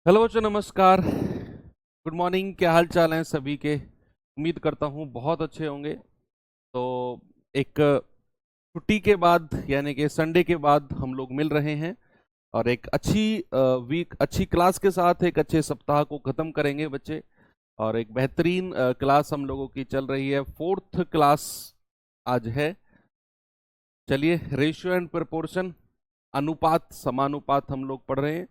Hello बच्चों, नमस्कार। Good morning. क्या हाल चाल हैं सभी के? उम्मीद करता हूँ बहुत अच्छे होंगे। तो एक छुट्टी के बाद यानी कि संडे के बाद हम लोग मिल रहे हैं और एक अच्छी वीक, अच्छी क्लास के साथ एक अच्छे सप्ताह को ख़त्म करेंगे बच्चे। और एक बेहतरीन क्लास हम लोगों की चल रही है, फोर्थ क्लास आज है। चलिए, रेशियो एंड प्रोपोर्शन, अनुपात समानुपात हम लोग पढ़ रहे हैं।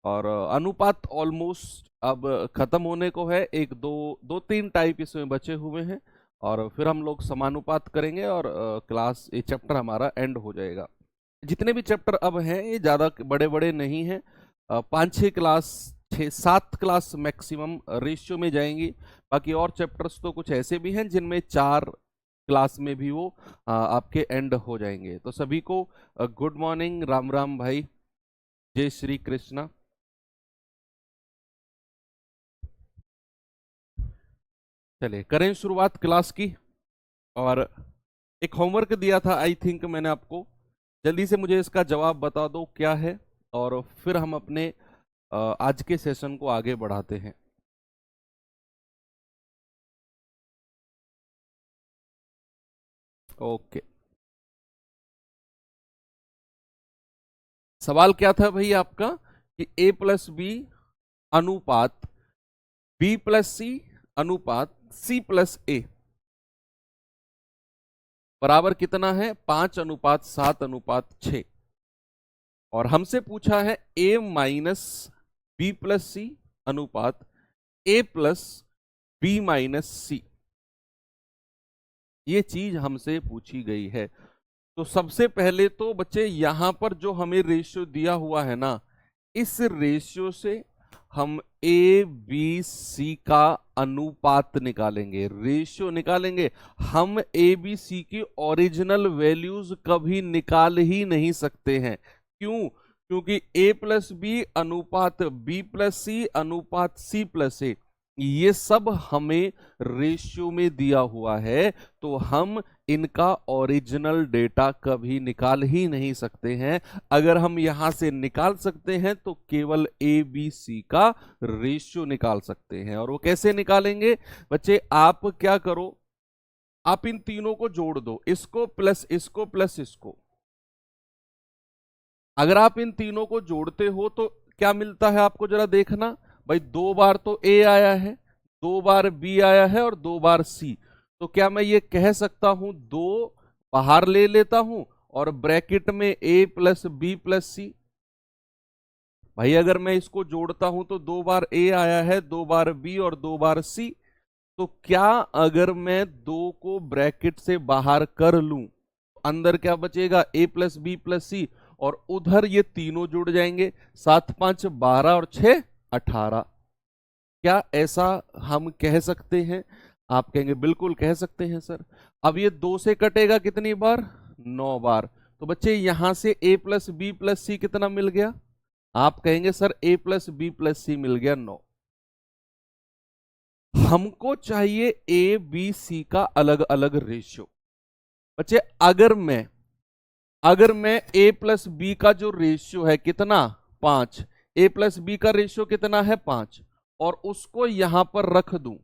और अनुपात ऑलमोस्ट अब खत्म होने को है। एक दो दो तीन टाइप इसमें बचे हुए हैं और फिर हम लोग समानुपात करेंगे और क्लास ये चैप्टर हमारा एंड हो जाएगा। जितने भी चैप्टर अब हैं ये ज़्यादा बड़े बड़े नहीं हैं। 5-6 क्लास, 6-7 क्लास मैक्सिमम रेशियो में जाएंगी। बाकी और चैप्टर्स तो कुछ ऐसे भी हैं जिनमें 4 क्लास में भी वो आपके एंड हो जाएंगे। तो सभी को गुड मॉर्निंग, राम राम भाई, जय श्री कृष्णा। चलिए करें शुरुआत क्लास की। और एक होमवर्क दिया था, आई थिंक मैंने आपको। जल्दी से मुझे इसका जवाब बता दो क्या है, और फिर हम अपने आज के सेशन को आगे बढ़ाते हैं। ओके, सवाल क्या था भाई आपका कि a प्लस बी अनुपात b प्लस सी अनुपात c प्लस ए बराबर कितना है? 5:7:6। और हमसे पूछा है a माइनस बी प्लस सी अनुपात a प्लस बी माइनस सी। ये चीज हमसे पूछी गई है। तो सबसे पहले तो बच्चे यहां पर जो हमें रेशियो दिया हुआ है ना, इस रेशियो से हम ए बी सी का अनुपात निकालेंगे, रेशियो निकालेंगे। हम ए बी सी की ओरिजिनल वैल्यूज कभी निकाल ही नहीं सकते हैं। क्यों? क्योंकि ए प्लस बी अनुपात बी प्लस सी अनुपात सी प्लस ए, ये सब हमें रेशियो में दिया हुआ है। तो हम इनका ओरिजिनल डेटा कभी निकाल ही नहीं सकते हैं। अगर हम यहां से निकाल सकते हैं तो केवल ए बी सी का रेशियो निकाल सकते हैं। और वो कैसे निकालेंगे बच्चे? आप क्या करो, आप इन तीनों को जोड़ दो, इसको प्लस इसको प्लस इसको। अगर आप इन तीनों को जोड़ते हो तो क्या मिलता है आपको, जरा देखना भाई। 2 बार तो ए आया है, 2 बार बी आया है और 2 बार सी। तो क्या मैं ये कह सकता हूं, 2 बाहर ले लेता हूं और ब्रैकेट में ए प्लस बी प्लस सी? भाई अगर मैं इसको जोड़ता हूं तो 2 बार ए आया है, 2 बार बी और 2 बार सी। तो क्या अगर मैं 2 को ब्रैकेट से बाहर कर लूं, अंदर क्या बचेगा? ए प्लस बी प्लस सी। और उधर ये तीनों जुड़ जाएंगे, 7×5 = 12 और 6 = 18। क्या ऐसा हम कह सकते हैं? आप कहेंगे बिल्कुल कह सकते हैं सर। अब ये 2 से कटेगा कितनी बार? 9 बार। तो बच्चे यहां से ए प्लस बी प्लस सी कितना मिल गया? आप कहेंगे सर ए प्लस बी प्लस सी मिल गया 9। हमको चाहिए ए बी सी का अलग अलग रेशियो। बच्चे अगर मैं a प्लस बी का जो रेशियो है कितना, 5, a प्लस बी का रेशियो कितना है 5, और उसको यहां पर रख दूं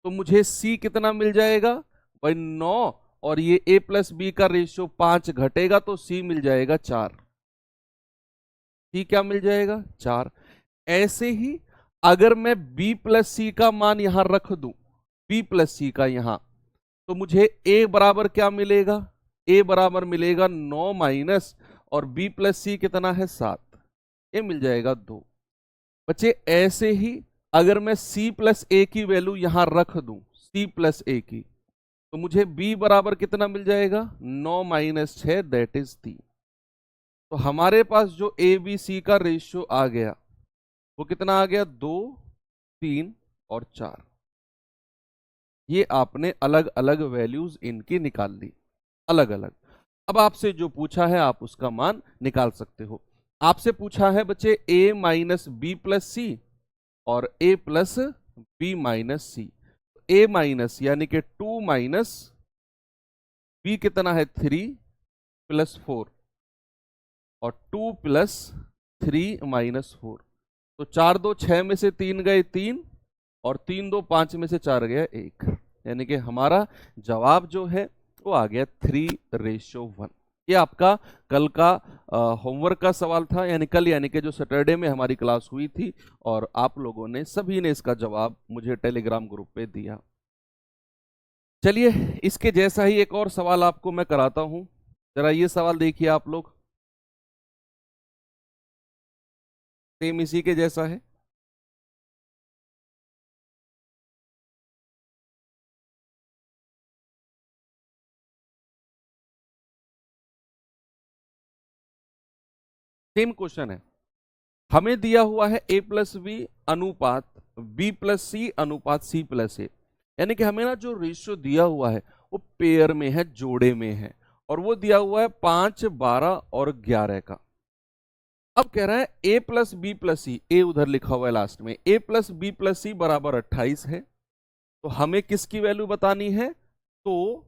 तो मुझे c कितना मिल जाएगा भाई? 9। और ये a प्लस बी का रेशियो 5 घटेगा तो c मिल जाएगा 4। c क्या मिल जाएगा? 4। ऐसे ही अगर मैं b प्लस सी का मान यहां रख दूं, b प्लस सी का यहां, तो मुझे a बराबर क्या मिलेगा? a बराबर मिलेगा 9 माइनस, और b प्लस सी कितना है? 7। ये मिल जाएगा 2। बच्चे ऐसे ही अगर मैं c प्लस ए की वैल्यू यहां रख दूं, c प्लस ए की, तो मुझे b बराबर कितना मिल जाएगा? 9 माइनस 6 दैट इज 3। तो हमारे पास जो ए बी सी का रेशियो आ गया वो कितना आ गया? 2, 3 और 4। ये आपने अलग अलग वैल्यूज इनकी निकाल ली, अलग अलग। अब आपसे जो पूछा है आप उसका मान निकाल सकते हो। आपसे पूछा है बच्चे a minus B plus C और a plus B minus C. a minus यानी कि 2 माइनस b कितना है? 3 प्लस 4, और 2 प्लस 3 माइनस 4। तो 4 2 6 में से 3 गए 3, और 3 2 5 में से 4 गया 1, यानी कि हमारा जवाब जो है वो आ गया 3:1। ये आपका कल का होमवर्क का सवाल था, यानी कल यानी कि जो सैटरडे में हमारी क्लास हुई थी, और आप लोगों ने सभी ने इसका जवाब मुझे टेलीग्राम ग्रुप पे दिया। चलिए इसके जैसा ही एक और सवाल आपको मैं कराता हूं, जरा ये सवाल देखिए आप लोग, सेम इसी के जैसा है। सेम क्वेश्चन है, हमें दिया हुआ है a प्लस बी अनुपात b प्लस सी अनुपात c प्लस ए, यानी कि हमें ना जो रेशियो दिया हुआ है वो पेयर में है, जोड़े में है, और वो दिया हुआ है 5 12 और 11 का। अब कह रहा है a प्लस बी प्लस सी, ए उधर लिखा हुआ है लास्ट में, a plus B plus C बराबर 28 है। तो हमें किसकी वैल्यू बतानी है? तो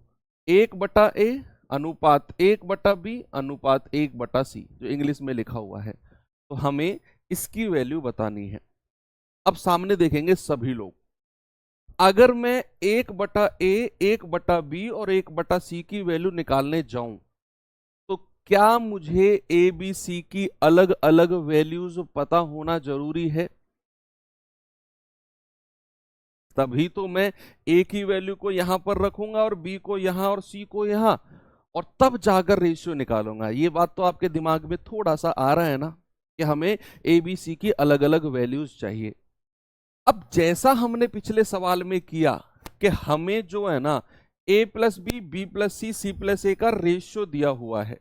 1/a अनुपात 1/b अनुपात 1/c, जो इंग्लिश में लिखा हुआ है, तो हमें इसकी वैल्यू बतानी है। अब सामने देखेंगे सभी लोग, अगर मैं 1/a 1/b और 1/c की वैल्यू निकालने जाऊं, तो क्या मुझे ए बी सी की अलग अलग वैल्यूज पता होना जरूरी है? तभी तो मैं ए की वैल्यू को यहां पर रखूंगा और बी को यहां और सी को यहां, और तब जाकर रेशियो निकालूंगा। ये बात तो आपके दिमाग में थोड़ा सा आ रहा है ना, कि हमें ए बी सी की अलग अलग वैल्यूज चाहिए। अब जैसा हमने पिछले सवाल में किया कि हमें जो है ना a plus B plus C plus A का रेशियो दिया हुआ है,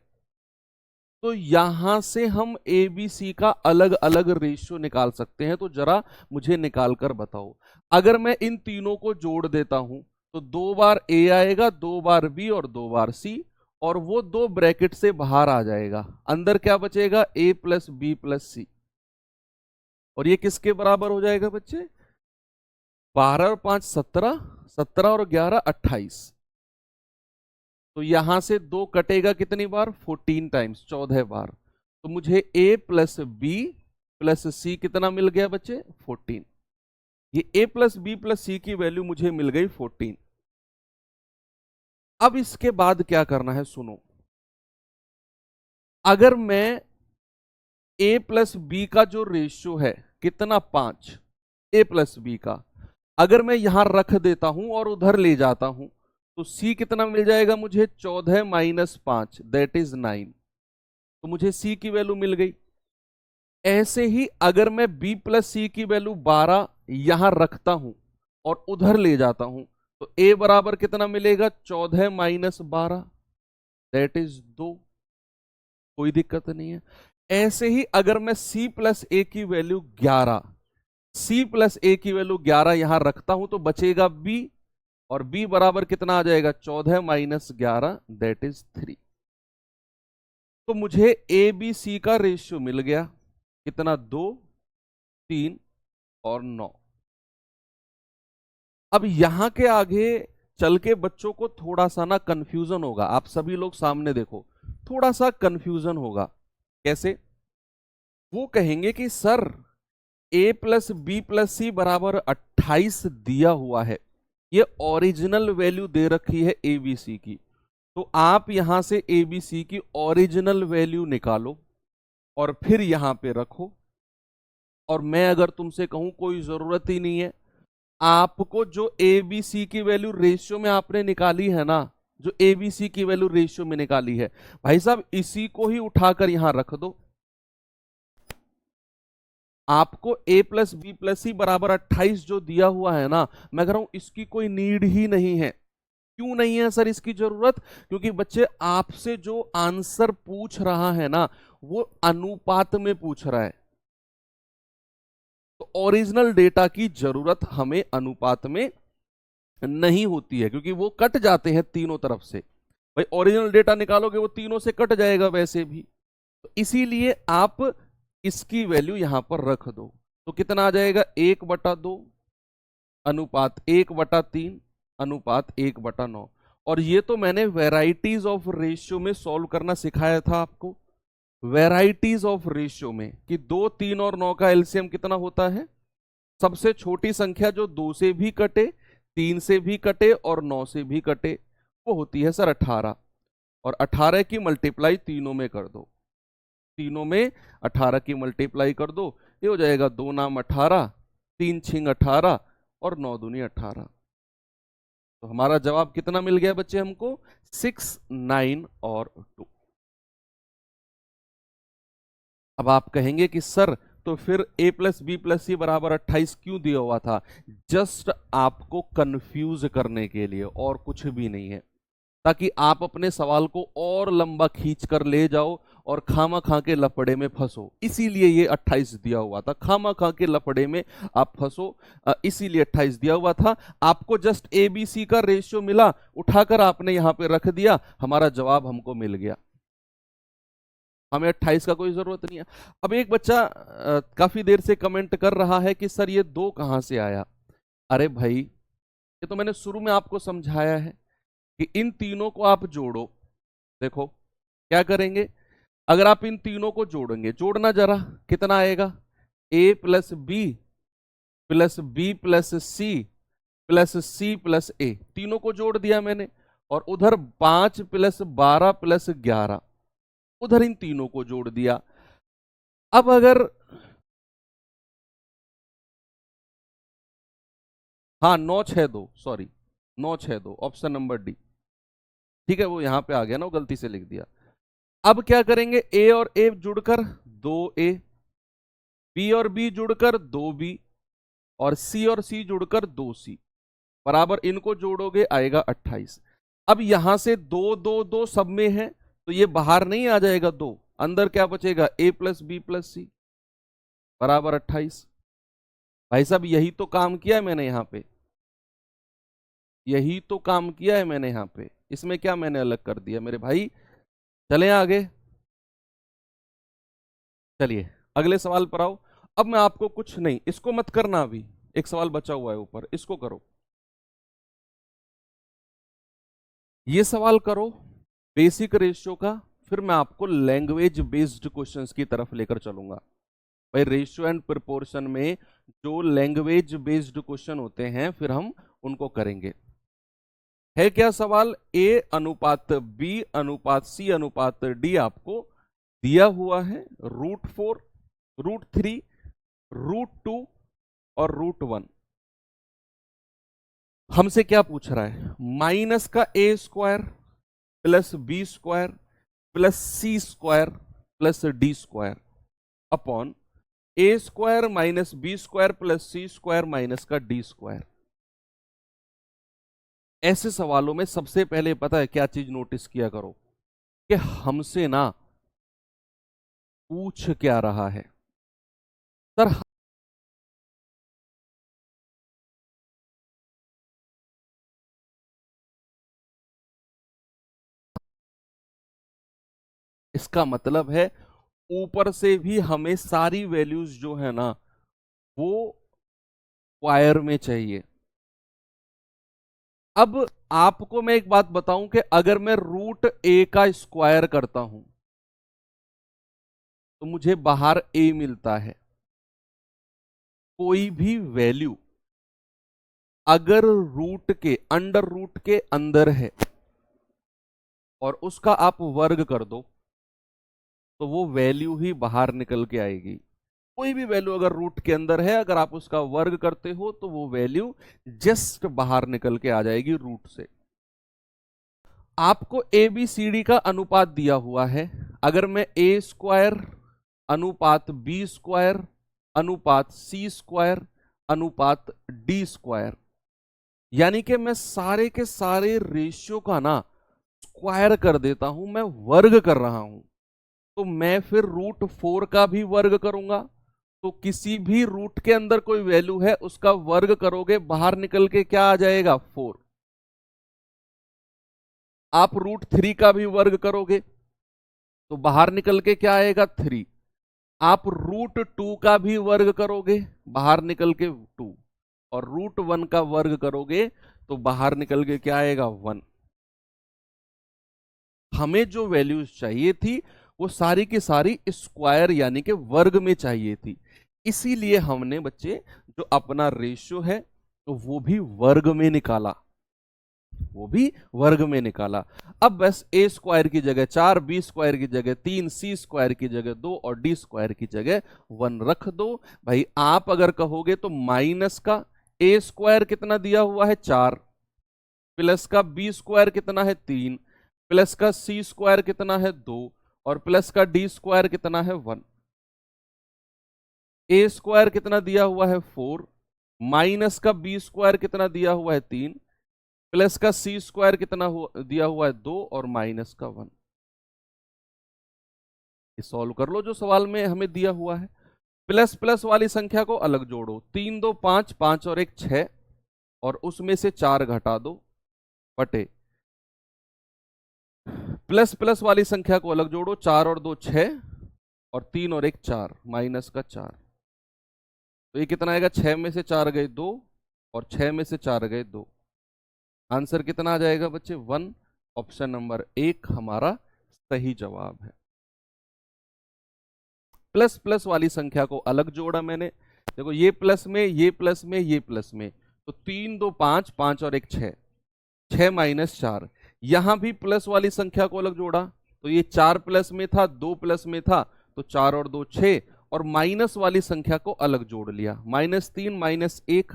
तो यहां से हम ए बी सी का अलग अलग रेशियो निकाल सकते हैं। तो जरा मुझे निकाल कर बताओ, अगर मैं इन तीनों को जोड़ देता हूं तो 2 बार ए आएगा, 2 बार बी और 2 बार सी, और वो 2 ब्रैकेट से बाहर आ जाएगा, अंदर क्या बचेगा? a plus B plus C, और ये किसके बराबर हो जाएगा बच्चे? 12 और 5 17, 17 और 11 28। तो यहां से 2 कटेगा कितनी बार? 14 टाइम्स, 14 बार। तो मुझे a प्लस बी प्लस सी कितना मिल गया बच्चे? 14। ये a प्लस बी प्लस सी की वैल्यू मुझे मिल गई 14। अब इसके बाद क्या करना है सुनो, अगर मैं a प्लस बी का जो रेशियो है कितना? 5, a प्लस बी का, अगर मैं यहां रख देता हूं और उधर ले जाता हूं, तो c कितना मिल जाएगा मुझे? 14 माइनस 5 दैट इज 9। तो मुझे c की वैल्यू मिल गई। ऐसे ही अगर मैं b प्लस सी की वैल्यू 12 यहां रखता हूं और उधर ले जाता हूं, तो a बराबर कितना मिलेगा? 14 माइनस 12 दैट इज 2। कोई दिक्कत नहीं है। ऐसे ही अगर मैं c प्लस ए की वैल्यू 11, c प्लस ए की वैल्यू 11 यहां रखता हूं, तो बचेगा b, और b बराबर कितना आ जाएगा? 14 माइनस 11 दैट इज 3। तो मुझे ए बी सी का रेशियो मिल गया कितना? 2 3 और 9। अब यहां के आगे चल के बच्चों को थोड़ा सा ना कंफ्यूजन होगा, आप सभी लोग सामने देखो, थोड़ा सा कंफ्यूजन होगा। कैसे? वो कहेंगे कि sir a plus B plus C बराबर 28 दिया हुआ है, ये ओरिजिनल वैल्यू दे रखी है ए बी सी की, तो आप यहां से ए बी सी की ओरिजिनल वैल्यू निकालो और फिर यहां पे रखो। और मैं अगर तुमसे कहूं कोई जरूरत ही नहीं है, आपको जो ए बी सी की वैल्यू रेशियो में आपने निकाली है ना, जो ए बी सी की वैल्यू रेशियो में निकाली है, भाई साहब इसी को ही उठाकर यहां रख दो। आपको a plus B plus C बराबर 28 जो दिया हुआ है ना, मैं कह रहा हूं इसकी कोई नीड ही नहीं है। क्यों नहीं है सर इसकी जरूरत? क्योंकि बच्चे आपसे जो आंसर पूछ रहा है ना, वो अनुपात में पूछ रहा है, तो ओरिजिनल डेटा की जरूरत हमें अनुपात में नहीं होती है, क्योंकि वो कट जाते हैं तीनों तरफ से। भाई ओरिजिनल डेटा निकालोगे वो तीनों से कट जाएगा वैसे भी, तो इसीलिए आप इसकी वैल्यू यहां पर रख दो। तो कितना आ जाएगा? 1/2 अनुपात 1/3 अनुपात 1/9। और ये तो मैंने वेराइटीज ऑफ रेशियो में सॉल्व करना सिखाया था आपको। वेराइटीज ऑफ रेशियो में कि 2, 3 और 9 का एलसीएम कितना होता है? सबसे छोटी संख्या जो 2 से भी कटे, 3 से भी कटे और 9 से भी कटे, वो होती है सर 18। और 18 की मल्टीप्लाई तीनों में कर दो, तीनों में 18 की मल्टीप्लाई कर दो, ये हो जाएगा 2 नाम 18, 3 छिंग 18 और 9 दूनी 18। तो हमारा जवाब कितना मिल गया बच्चे हमको? 6, 9 और 2। अब आप कहेंगे कि सर तो फिर a plus B plus C बराबर 28 क्यों दिया हुआ था? जस्ट आपको कंफ्यूज करने के लिए, और कुछ भी नहीं है, ताकि आप अपने सवाल को और लंबा खींच कर ले जाओ और खामा खा के लफड़े में फंसो। इसीलिए ये 28 दिया हुआ था, खामा खा के लफड़े में आप फंसो, इसीलिए 28 दिया हुआ था। आपको जस्ट ए बी सी का रेशियो मिला, उठाकर आपने यहां पे रख दिया, हमारा जवाब हमको मिल गया। हमें 28 का कोई जरूरत नहीं है। अब एक बच्चा काफी देर से कमेंट कर रहा है कि सर ये 2 कहां से आया? अरे भाई, ये तो मैंने शुरू में आपको समझाया है कि इन तीनों को आप जोड़ो। देखो क्या करेंगे, अगर आप इन तीनों को जोड़ेंगे, जोड़ना जरा, कितना आएगा? a plus B plus B plus C plus C plus A, तीनों को जोड़ दिया मैंने। और उधर 5 प्लस 12 प्लस 11, उधर इन तीनों को जोड़ दिया। अब अगर हाँ 9 6 2, सॉरी 9 6 2, ऑप्शन नंबर डी, ठीक है, वो यहां पे आ गया ना, वो गलती से लिख दिया। अब क्या करेंगे, ए और ए जुड़कर 2a, बी और बी जुड़कर 2b, और सी और सी जुड़कर 2c बराबर, इनको जोड़ोगे आएगा 28। अब यहां से 2 2 2 सब में है, तो ये बाहर नहीं आ जाएगा 2, अंदर क्या बचेगा? a plus B plus C बराबर 28। भाई साहब यही तो काम किया है मैंने यहां पे, यही तो काम किया है मैंने यहां पे, इसमें क्या मैंने अलग कर दिया मेरे भाई? चलें आगे, चलिए अगले सवाल पर आओ। अब मैं आपको कुछ नहीं, इसको मत करना, अभी एक सवाल बचा हुआ है ऊपर, इसको करो। ये सवाल करो बेसिक रेशियो का, फिर मैं आपको लैंग्वेज बेस्ड क्वेश्चंस की तरफ लेकर चलूंगा। भाई रेशियो एंड प्रोपोर्शन में जो लैंग्वेज बेस्ड क्वेश्चन होते हैं फिर हम उनको करेंगे। है क्या सवाल? a अनुपात b अनुपात c अनुपात d आपको दिया हुआ है, √4, √3, √2 और √1। हमसे क्या पूछ रहा है? माइनस का a square plus B square plus C square plus D square upon A square minus B square plus C square minus का डी स्क्वायर। ऐसे सवालों में सबसे पहले पता है क्या चीज नोटिस किया करो, कि हमसे ना पूछ क्या रहा है। सर इसका मतलब है ऊपर से भी हमें सारी वैल्यूज जो है ना वो स्क्वायर में चाहिए। अब आपको मैं एक बात बताऊं कि अगर मैं √a का स्क्वायर करता हूं तो मुझे बाहर a मिलता है। कोई भी वैल्यू अगर रूट के अंडर रूट के अंदर है और उसका आप वर्ग कर दो तो वो वैल्यू ही बाहर निकल के आएगी। कोई भी वैल्यू अगर रूट के अंदर है, अगर आप उसका वर्ग करते हो तो वो वैल्यू जस्ट बाहर निकल के आ जाएगी रूट से। आपको ए बी सी डी का अनुपात दिया हुआ है, अगर मैं ए स्क्वायर अनुपात बी स्क्वायर अनुपात सी स्क्वायर अनुपात डी स्क्वायर, यानी कि मैं सारे के सारे रेशियो का ना स्क्वायर कर देता हूं, मैं वर्ग कर रहा हूं, तो मैं फिर √4 का भी वर्ग करूंगा। तो किसी भी रूट के अंदर कोई वैल्यू है उसका वर्ग करोगे, बाहर निकल के क्या आ जाएगा? 4। आप √3 का भी वर्ग करोगे तो बाहर निकल के क्या आएगा? 3। आप √2 का भी वर्ग करोगे, बाहर निकल के 2, और √1 का वर्ग करोगे तो बाहर निकल के क्या आएगा? 1। हमें जो वैल्यूज चाहिए थी वो सारी की सारी स्क्वायर यानी कि वर्ग में चाहिए थी। इसीलिए हमने बच्चे जो अपना रेशियो है तो वो भी वर्ग में निकाला, वो भी वर्ग में निकाला। अब बस ए स्क्वायर की जगह 4, बी स्क्वायर की जगह 3, सी स्क्वायर की जगह 2 और डी स्क्वायर की जगह 1 रख दो। भाई आप अगर कहोगे तो माइनस का ए स्क्वायर कितना दिया हुआ है 4, प्लस का बी स्क्वायर कितना है 3, प्लस का सी स्क्वायर कितना है 2 और प्लस का डी स्क्वायर कितना है 1। ए स्क्वायर कितना दिया हुआ है 4, माइनस का बी स्क्वायर कितना दिया हुआ है 3, प्लस का सी स्क्वायर कितना दिया हुआ है 2 और माइनस का 1। ये सॉल्व कर लो जो सवाल में हमें दिया हुआ है। प्लस प्लस वाली संख्या को अलग जोड़ो, 3 2 5, 5 और 1 6 और उसमें से 4 घटा दो बटे, प्लस प्लस वाली संख्या को अलग जोड़ो, 4 और 2 6 और 3 और 1 4, माइनस का 4। तो ये कितना आएगा, 6 में से 4 गए 2 और 6 में से 4 गए 2। आंसर कितना आ जाएगा बच्चे 1। ऑप्शन नंबर 1 हमारा सही जवाब है। प्लस प्लस वाली संख्या को अलग जोड़ा मैंने, देखो ये प्लस में, ये प्लस में, ये प्लस में, तो 3 2 5, 5 और 1 6, 6 माइनस 4। यहां भी प्लस वाली संख्या को अलग जोड़ा, तो ये 4 प्लस में था, 2 प्लस में था, तो 4 और 2 6 और माइनस वाली संख्या को अलग जोड़ लिया, -3 -1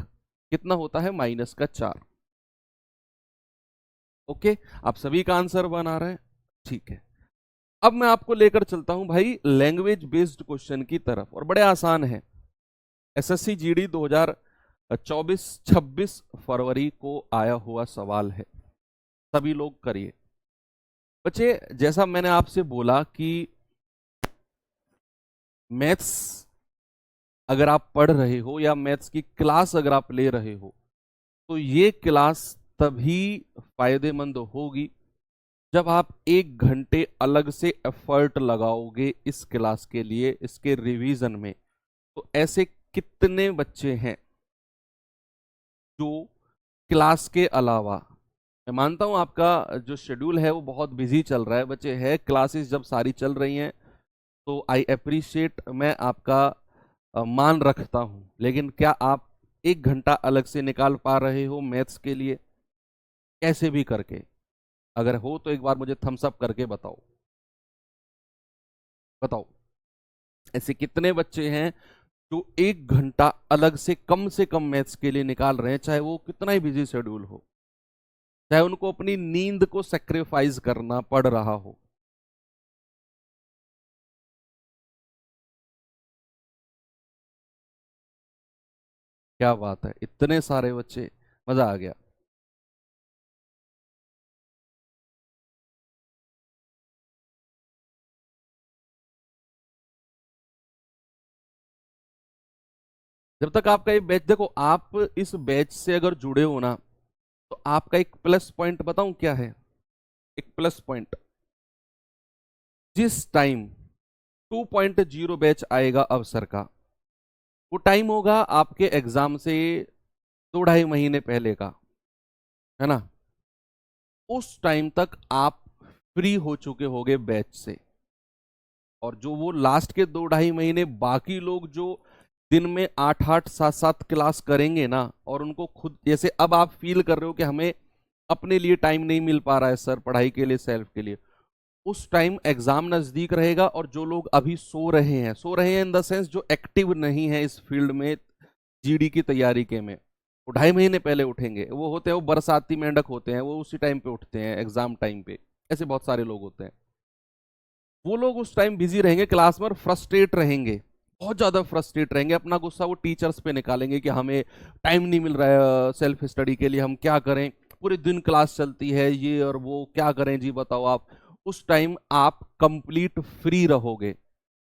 कितना होता है -4। ओके, आप सभी का आंसर बना रहे हैं, ठीक है। अब मैं आपको लेकर चलता हूं भाई लैंग्वेज बेस्ड क्वेश्चन की तरफ, और बड़े आसान है। एसएससी जीडी 2024-26 फरवरी को आया हुआ सवाल है, सभी लोग करिए। बच्चे जैसा मैंने आपसे बोला कि मैथ्स अगर आप पढ़ रहे हो या मैथ्स की क्लास अगर आप ले रहे हो तो ये क्लास तभी फायदेमंद होगी जब आप 1 घंटे अलग से एफर्ट लगाओगे इस क्लास के लिए, इसके रिवीजन में। तो ऐसे कितने बच्चे हैं जो क्लास के अलावा, मैं मानता हूं आपका जो शेड्यूल है वो बहुत बिजी चल रहा है बच्चे, है क्लासेस जब सारी चल रही हैं तो आई अप्रिशिएट, मैं आपका मान रखता हूं, लेकिन क्या आप 1 घंटा अलग से निकाल पा रहे हो मैथ्स के लिए, कैसे भी करके? अगर हो तो एक बार मुझे थम्स अप करके बताओ, बताओ ऐसे कितने बच्चे हैं जो 1 घंटा अलग से कम मैथ्स के लिए निकाल रहे हैं, चाहे वो कितना ही बिजी शेड्यूल हो, चाहे उनको अपनी नींद को सेक्रीफाइस करना पड़ रहा हो। क्या बात है, इतने सारे बच्चे, मजा आ गया। जब तक आपका ये बैच, देखो आप इस बैच से अगर जुड़े हो ना तो आपका एक प्लस पॉइंट बताऊं क्या है? एक प्लस पॉइंट, जिस टाइम 2.0 बैच आएगा अवसर का, वो टाइम होगा आपके एग्जाम से 2 ढाई महीने पहले का, है ना? उस टाइम तक आप फ्री हो चुके होगे बैच से, और जो वो लास्ट के 2 ढाई महीने बाकी लोग जो दिन में 8 8 7 7 क्लास करेंगे ना, और उनको खुद, जैसे अब आप फील कर रहे हो कि हमें अपने लिए टाइम नहीं मिल पा रहा है सर, पढ़ाई के लिए, सेल्फ के लिए, उस टाइम एग्जाम नजदीक रहेगा, और जो लोग अभी सो रहे हैं इन द सेंस जो एक्टिव नहीं है इस फील्ड में जीडी की तैयारी के में, वो 2 ढाई महीने पहले उठेंगे। वो होते हैं, वो बरसाती मेंढक होते हैं, वो उसी टाइम पे उठते हैं एग्जाम टाइम पे, ऐसे बहुत सारे लोग होते हैं। वो लोग उस टाइम बिजी रहेंगे क्लास में और फ्रस्ट्रेट रहेंगे, बहुत ज्यादा फ्रस्ट्रेट रहेंगे, अपना गुस्सा वो टीचर्स पे निकालेंगे कि हमें टाइम नहीं मिल रहा है सेल्फ स्टडी के लिए, हम क्या करें, पूरे दिन क्लास चलती है ये और वो, क्या करें जी बताओ आप। उस टाइम आप कंप्लीट फ्री रहोगे,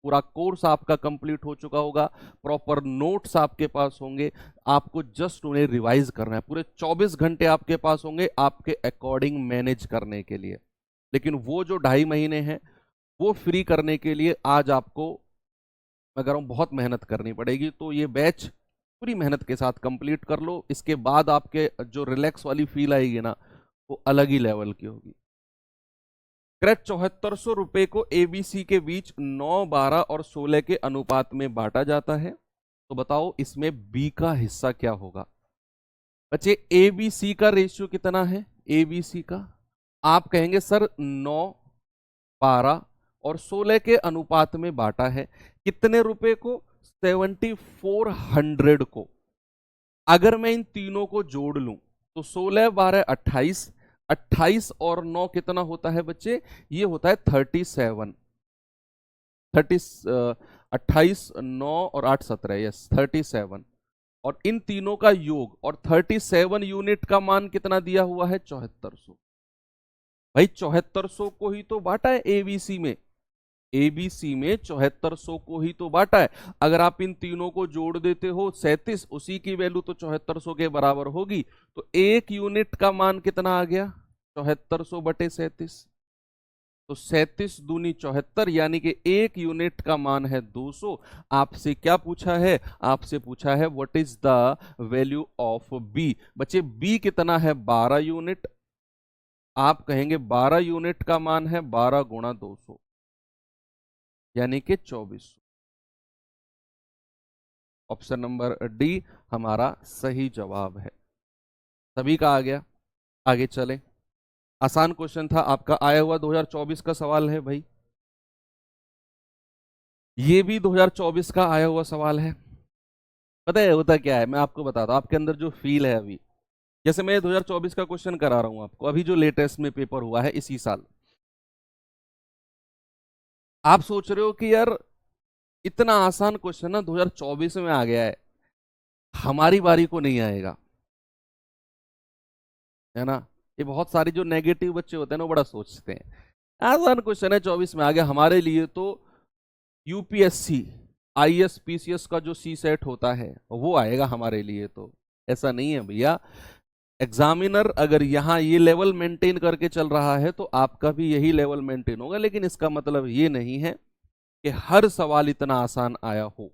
पूरा कोर्स आपका कंप्लीट हो चुका होगा, प्रॉपर नोट्स आपके पास होंगे, आपको जस्ट उन्हें रिवाइज करना है, पूरे 24 घंटे आपके पास होंगे आपके अकॉर्डिंग मैनेज करने के लिए। लेकिन वो जो 2 ढाई महीने हैं वो फ्री करने के लिए आज आपको, मैं कह रहा हूं, बहुत मेहनत करनी पड़ेगी। तो ये बैच पूरी मेहनत के साथ कंप्लीट कर लो, इसके बाद आपके जो रिलैक्स वाली फील आएगी ना, वो अलग ही लेवल की होगी। करेक्ट। 7400 रुपए को एबीसी के बीच 9, 12 और 16 के अनुपात में बांटा जाता है। तो बताओ इसमें बी का हिस्सा क्या होगा। बच्चे एबीसी का रेशियो कितना है, एबीसी का आप कहेंगे सर 9, 12 और 16 के अनुपात में बांटा है। कितने रुपए को, 7400 को। अगर मैं इन तीनों को जोड़ लूं तो 16, 12, 28, 28 और 9 कितना होता है बच्चे, ये होता है 37। 28, 9 और 8, 17, यस 37। और इन तीनों का योग और 37 यूनिट का मान कितना दिया हुआ है, 7400। भाई 7400 को ही तो बांटा है एबीसी में, एबीसी में 7400 को ही तो बांटा है। अगर आप इन तीनों को जोड़ देते हो 37, उसी की वैल्यू तो 7400 के बराबर होगी। तो एक यूनिट का मान कितना आ गया, 7400 बटे 37। तो 37 दूनी 74, यानी कि एक यूनिट का मान है 200। आपसे क्या पूछा है, आपसे पूछा है what is the value of B. बच्चे बी कितना है, 12 यूनिट। आप कहेंगे 12 यूनिट का मान है 12 गुणा 200, यानी कि 2400। ऑप्शन नंबर डी हमारा सही जवाब है। सभी का आ गया। आगे चले। आसान क्वेश्चन था आपका, आया हुआ 2024 का सवाल है भाई। ये भी 2024 का आया हुआ सवाल है। पता है होता क्या है, मैं आपको बताता हूं। आपके अंदर जो फील है अभी, जैसे मैं 2024 का क्वेश्चन करा रहा हूं आपको, अभी जो लेटेस्ट में पेपर हुआ है इसी साल। आप सोच रहे हो कि यार इतना आसान क्वेश्चन ना 2024 में आ गया है, हमारी बारी को नहीं आएगा, है ना। ये बहुत सारे जो नेगेटिव बच्चे होते हैं ना, वो बड़ा सोचते हैं आसान क्वेश्चन है 24 में आ गया हमारे लिए। तो यूपीएससी आईएएस पीसीएस का जो सी सेट होता है वो आएगा हमारे लिए। तो ऐसा नहीं है भैया, एग्जामिनर अगर यहाँ ये लेवल मेंटेन करके चल रहा है तो आपका भी यही लेवल मेंटेन होगा। लेकिन इसका मतलब ये नहीं है कि हर सवाल इतना आसान आया हो।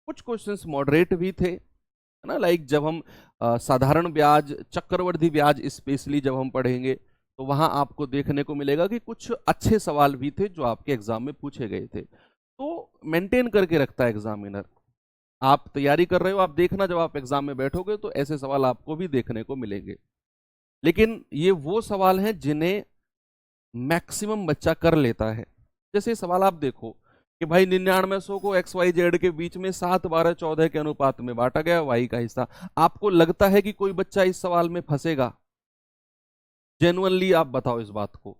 कुछ क्वेश्चंस मॉडरेट भी थे, है ना। लाइक जब हम साधारण ब्याज, चक्रवर्ती ब्याज स्पेशली जब हम पढ़ेंगे तो वहां आपको देखने को मिलेगा कि कुछ अच्छे सवाल भी थे जो आपके एग्जाम में पूछे गए थे। तो मेंटेन करके रखता है एग्जामिनर। आप तैयारी कर रहे हो, आप देखना जब आप एग्जाम में बैठोगे तो ऐसे सवाल आपको भी देखने को मिलेंगे। लेकिन ये वो सवाल हैं जिन्हें मैक्सिमम बच्चा कर लेता है। जैसे सवाल आप देखो कि भाई 9900 को एक्स वाई जेड के बीच में 7, 12, 14 के अनुपात में बांटा गया, वाई का हिस्सा। आपको लगता है कि कोई बच्चा इस सवाल में फंसेगा? जेन्युइनली आप बताओ इस बात को।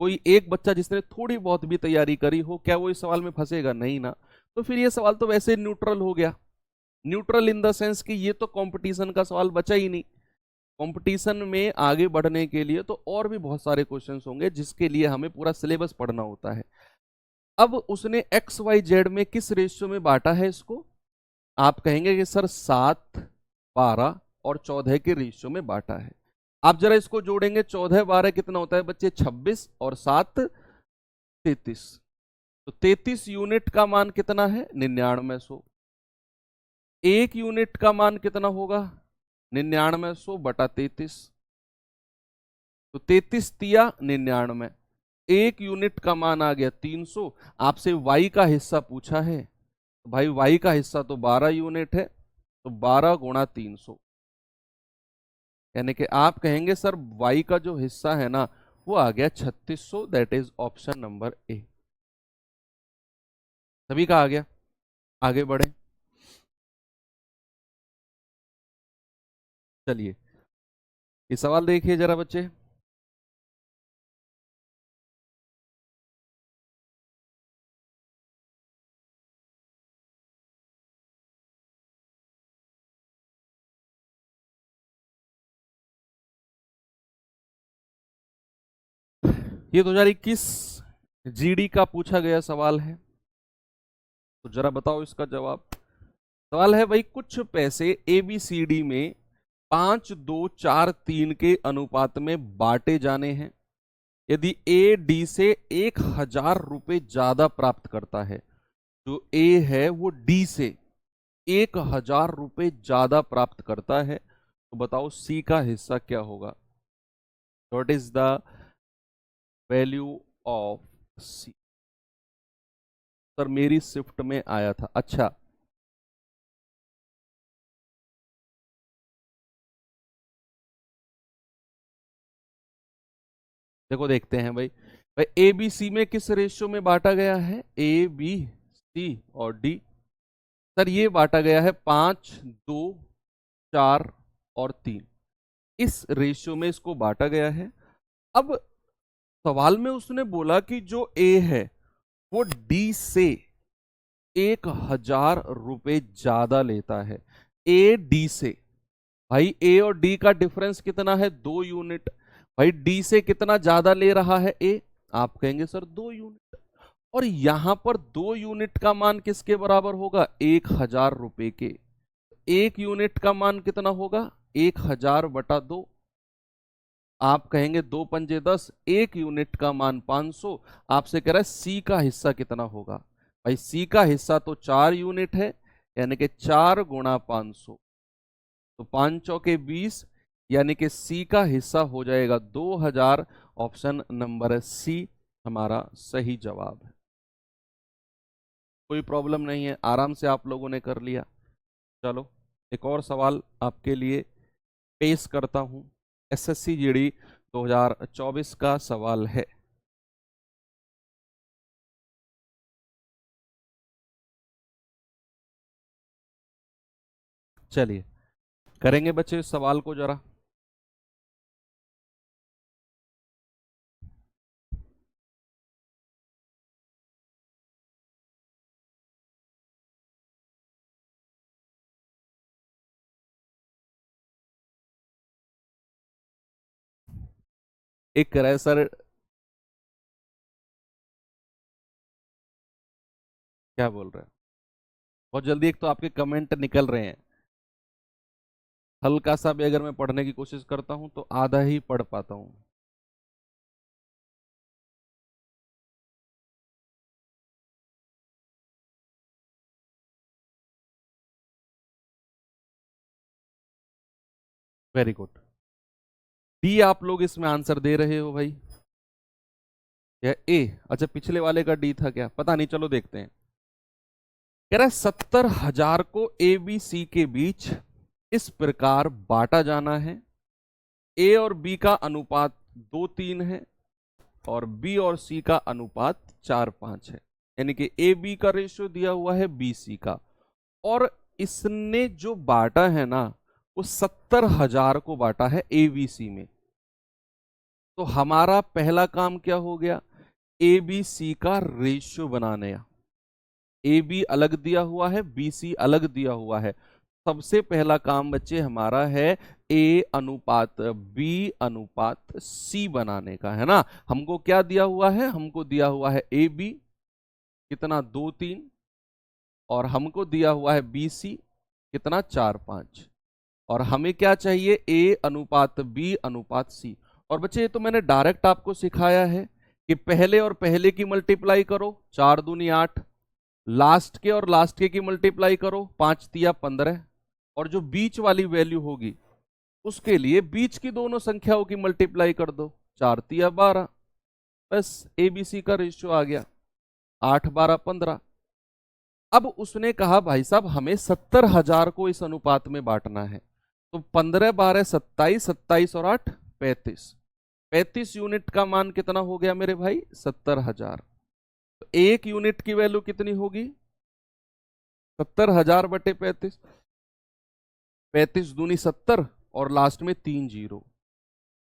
कोई एक बच्चा जिसने थोड़ी बहुत भी तैयारी करी हो, क्या वो इस सवाल में फंसेगा? नहीं ना। तो फिर ये सवाल तो वैसे न्यूट्रल हो गया। न्यूट्रल इन द सेंस कि ये तो कंपटीशन का सवाल बचा ही नहीं। कंपटीशन में आगे बढ़ने के लिए तो और भी बहुत सारे क्वेश्चंस होंगे जिसके लिए हमें पूरा सिलेबस पढ़ना होता है। अब उसने एक्स वाई जेड में किस रेशियो में बांटा है इसको? आप कहेंगे कि सर 7, 12 और 14 के रेशियो में बांटा है। आप जरा इसको जोड़ेंगे, 14, 12 कितना होता है बच्चे? 26 और 7, 33। तो 33 यूनिट का मान कितना है? 9900। एक यूनिट का मान कितना होगा? 9900 बटा 33। तो 33 तिया 99। एक यूनिट का मान आ गया 300। आपसे वाई का हिस्सा पूछा है, तो भाई वाई का हिस्सा तो 12 यूनिट है, तो 12 गुणा 300। यानी कि आप कहेंगे सर वाई का जो हिस्सा है ना वो आ गया 3600। That is option number A. सभी का आ गया। आगे बढ़े। चलिए ये सवाल देखिए जरा बच्चे। ये 2021 जीडी का पूछा गया सवाल है, तो जरा बताओ इसका जवाब। सवाल है भाई, कुछ पैसे एबीसीडी में 5, 2, 4, 3 के अनुपात में बांटे जाने हैं। यदि ए डी से 1000 रुपए ज्यादा प्राप्त करता है, जो ए है वो डी से 1000 रुपए ज्यादा प्राप्त करता है, तो बताओ सी का हिस्सा क्या होगा? What is the value of C. Sir मेरी शिफ्ट में आया था। अच्छा, देखो देखते हैं भाई। भाई ए बी सी में किस रेशियो में बांटा गया है? ए बी सी और डी। सर ये बांटा गया है 5, 2, 4 और 3, इस रेशियो में इसको बांटा गया है। अब सवाल में उसने बोला कि जो ए है वो डी से 1,000 रुपए ज्यादा लेता है। ए डी से, भाई ए और डी का डिफरेंस कितना है? 2 यूनिट। भाई डी से कितना ज्यादा ले रहा है ए? आप कहेंगे सर 2 यूनिट। और यहां पर 2 यूनिट का मान किसके बराबर होगा? 1,000 रुपए के। 1 यूनिट का मान कितना होगा? 1,000/2। आप कहेंगे 2 पंजे 10, 1 यूनिट का मान 500। आपसे कह रहा है सी का हिस्सा कितना होगा? भाई सी का हिस्सा तो 4 यूनिट है, यानी कि 4 × 500, तो 5 चौके 20, यानी कि सी का हिस्सा हो जाएगा 2,000। ऑप्शन नंबर सी हमारा सही जवाब है। कोई प्रॉब्लम नहीं है, आराम से आप लोगों ने कर लिया। चलो एक और सवाल आपके लिए पेश करता हूं। एसएससी जीडी 2024 का सवाल है। चलिए करेंगे बच्चे इस सवाल को जरा। एक करे सर, क्या बोल रहे हैं? बहुत जल्दी, एक तो आपके कमेंट निकल रहे हैं। हल्का सा भी अगर मैं पढ़ने की कोशिश करता हूं तो आधा ही पढ़ पाता हूं। Very good. डी आप लोग इसमें आंसर दे रहे हो भाई, या ए? अच्छा, पिछले वाले का डी था क्या, पता नहीं, चलो देखते हैं। कह रहा है 70,000 को ए बी सी के बीच इस प्रकार बांटा जाना है। ए और बी का अनुपात 2:3 है और बी और सी का अनुपात 4:5 है। यानी कि ए बी का रेशियो दिया हुआ है बी सी का, और इसने जो बांटा है ना वो 70,000 को बांटा है ए बी सी में। तो हमारा पहला काम क्या हो गया? ए बी सी का रेशियो बनाने। ए बी अलग दिया हुआ है, बी सी अलग दिया हुआ है। सबसे पहला काम बच्चे हमारा है ए अनुपात बी अनुपात सी बनाने का, है ना। हमको क्या दिया हुआ है? हमको दिया हुआ है ए बी कितना 2:3, और हमको दिया हुआ है बी सी कितना 4:5, और हमें क्या चाहिए? ए अनुपात बी अनुपात सी। और बच्चे ये तो मैंने डायरेक्ट आपको सिखाया है कि पहले और पहले की मल्टीप्लाई करो, 4×2=8। लास्ट के और लास्ट के की मल्टीप्लाई करो, 5×3=15। और जो बीच वाली वैल्यू होगी उसके लिए बीच की दोनों संख्याओं की मल्टीप्लाई कर दो, 4×3=12। बस एबीसी का रेशियो आ गया 8×12=15। अब उसने कहा भाई साहब हमें 70,000 को इस अनुपात में बांटना है, तो 15×12=27, 27 और 8 35। 35 यूनिट का मान कितना हो गया मेरे भाई? 70,000। तो 1 यूनिट की वैल्यू कितनी होगी? 70,000/35। 35×2=70 और लास्ट में 3 जीरो,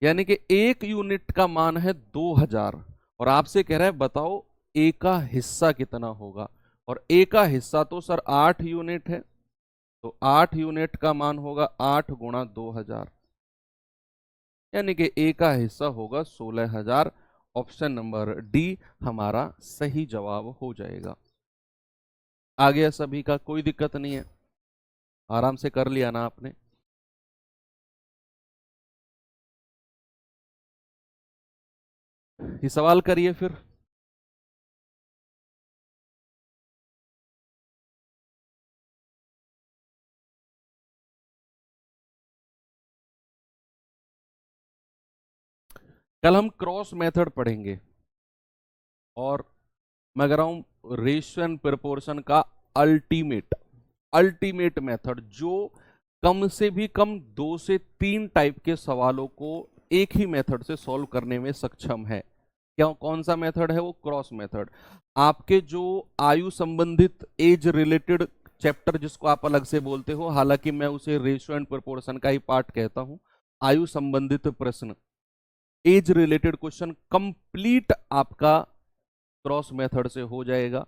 यानी कि 1 यूनिट का मान है 2,000। और आपसे कह रहा है बताओ ए का हिस्सा कितना होगा? और ए का हिस्सा तो सर 8 यूनिट है, तो 8 यूनिट का मान होगा 8×2,000, यानी कि ए का हिस्सा होगा 16,000। ऑप्शन नंबर डी हमारा सही जवाब हो जाएगा। आ गया सभी का? कोई दिक्कत नहीं है, आराम से कर लिया ना आपने? ये सवाल करिए फिर। कल हम क्रॉस मेथड पढ़ेंगे। और मैं कह रहा हूं रेशियो एंड प्रोपोर्शन का अल्टीमेट अल्टीमेट मेथड, जो कम से भी कम 2 से 3 टाइप के सवालों को एक ही मेथड से सॉल्व करने में सक्षम है। क्या कौन सा मेथड है? वो क्रॉस मेथड। आपके जो आयु संबंधित एज रिलेटेड चैप्टर, जिसको आप अलग से बोलते हो, हालांकि मैं उसे रेशियो एंड प्रोपोर्शन का ही पार्ट कहता हूं, आयु संबंधित प्रश्न, एज रिलेटेड क्वेश्चन कंप्लीट आपका क्रॉस मेथड से हो जाएगा।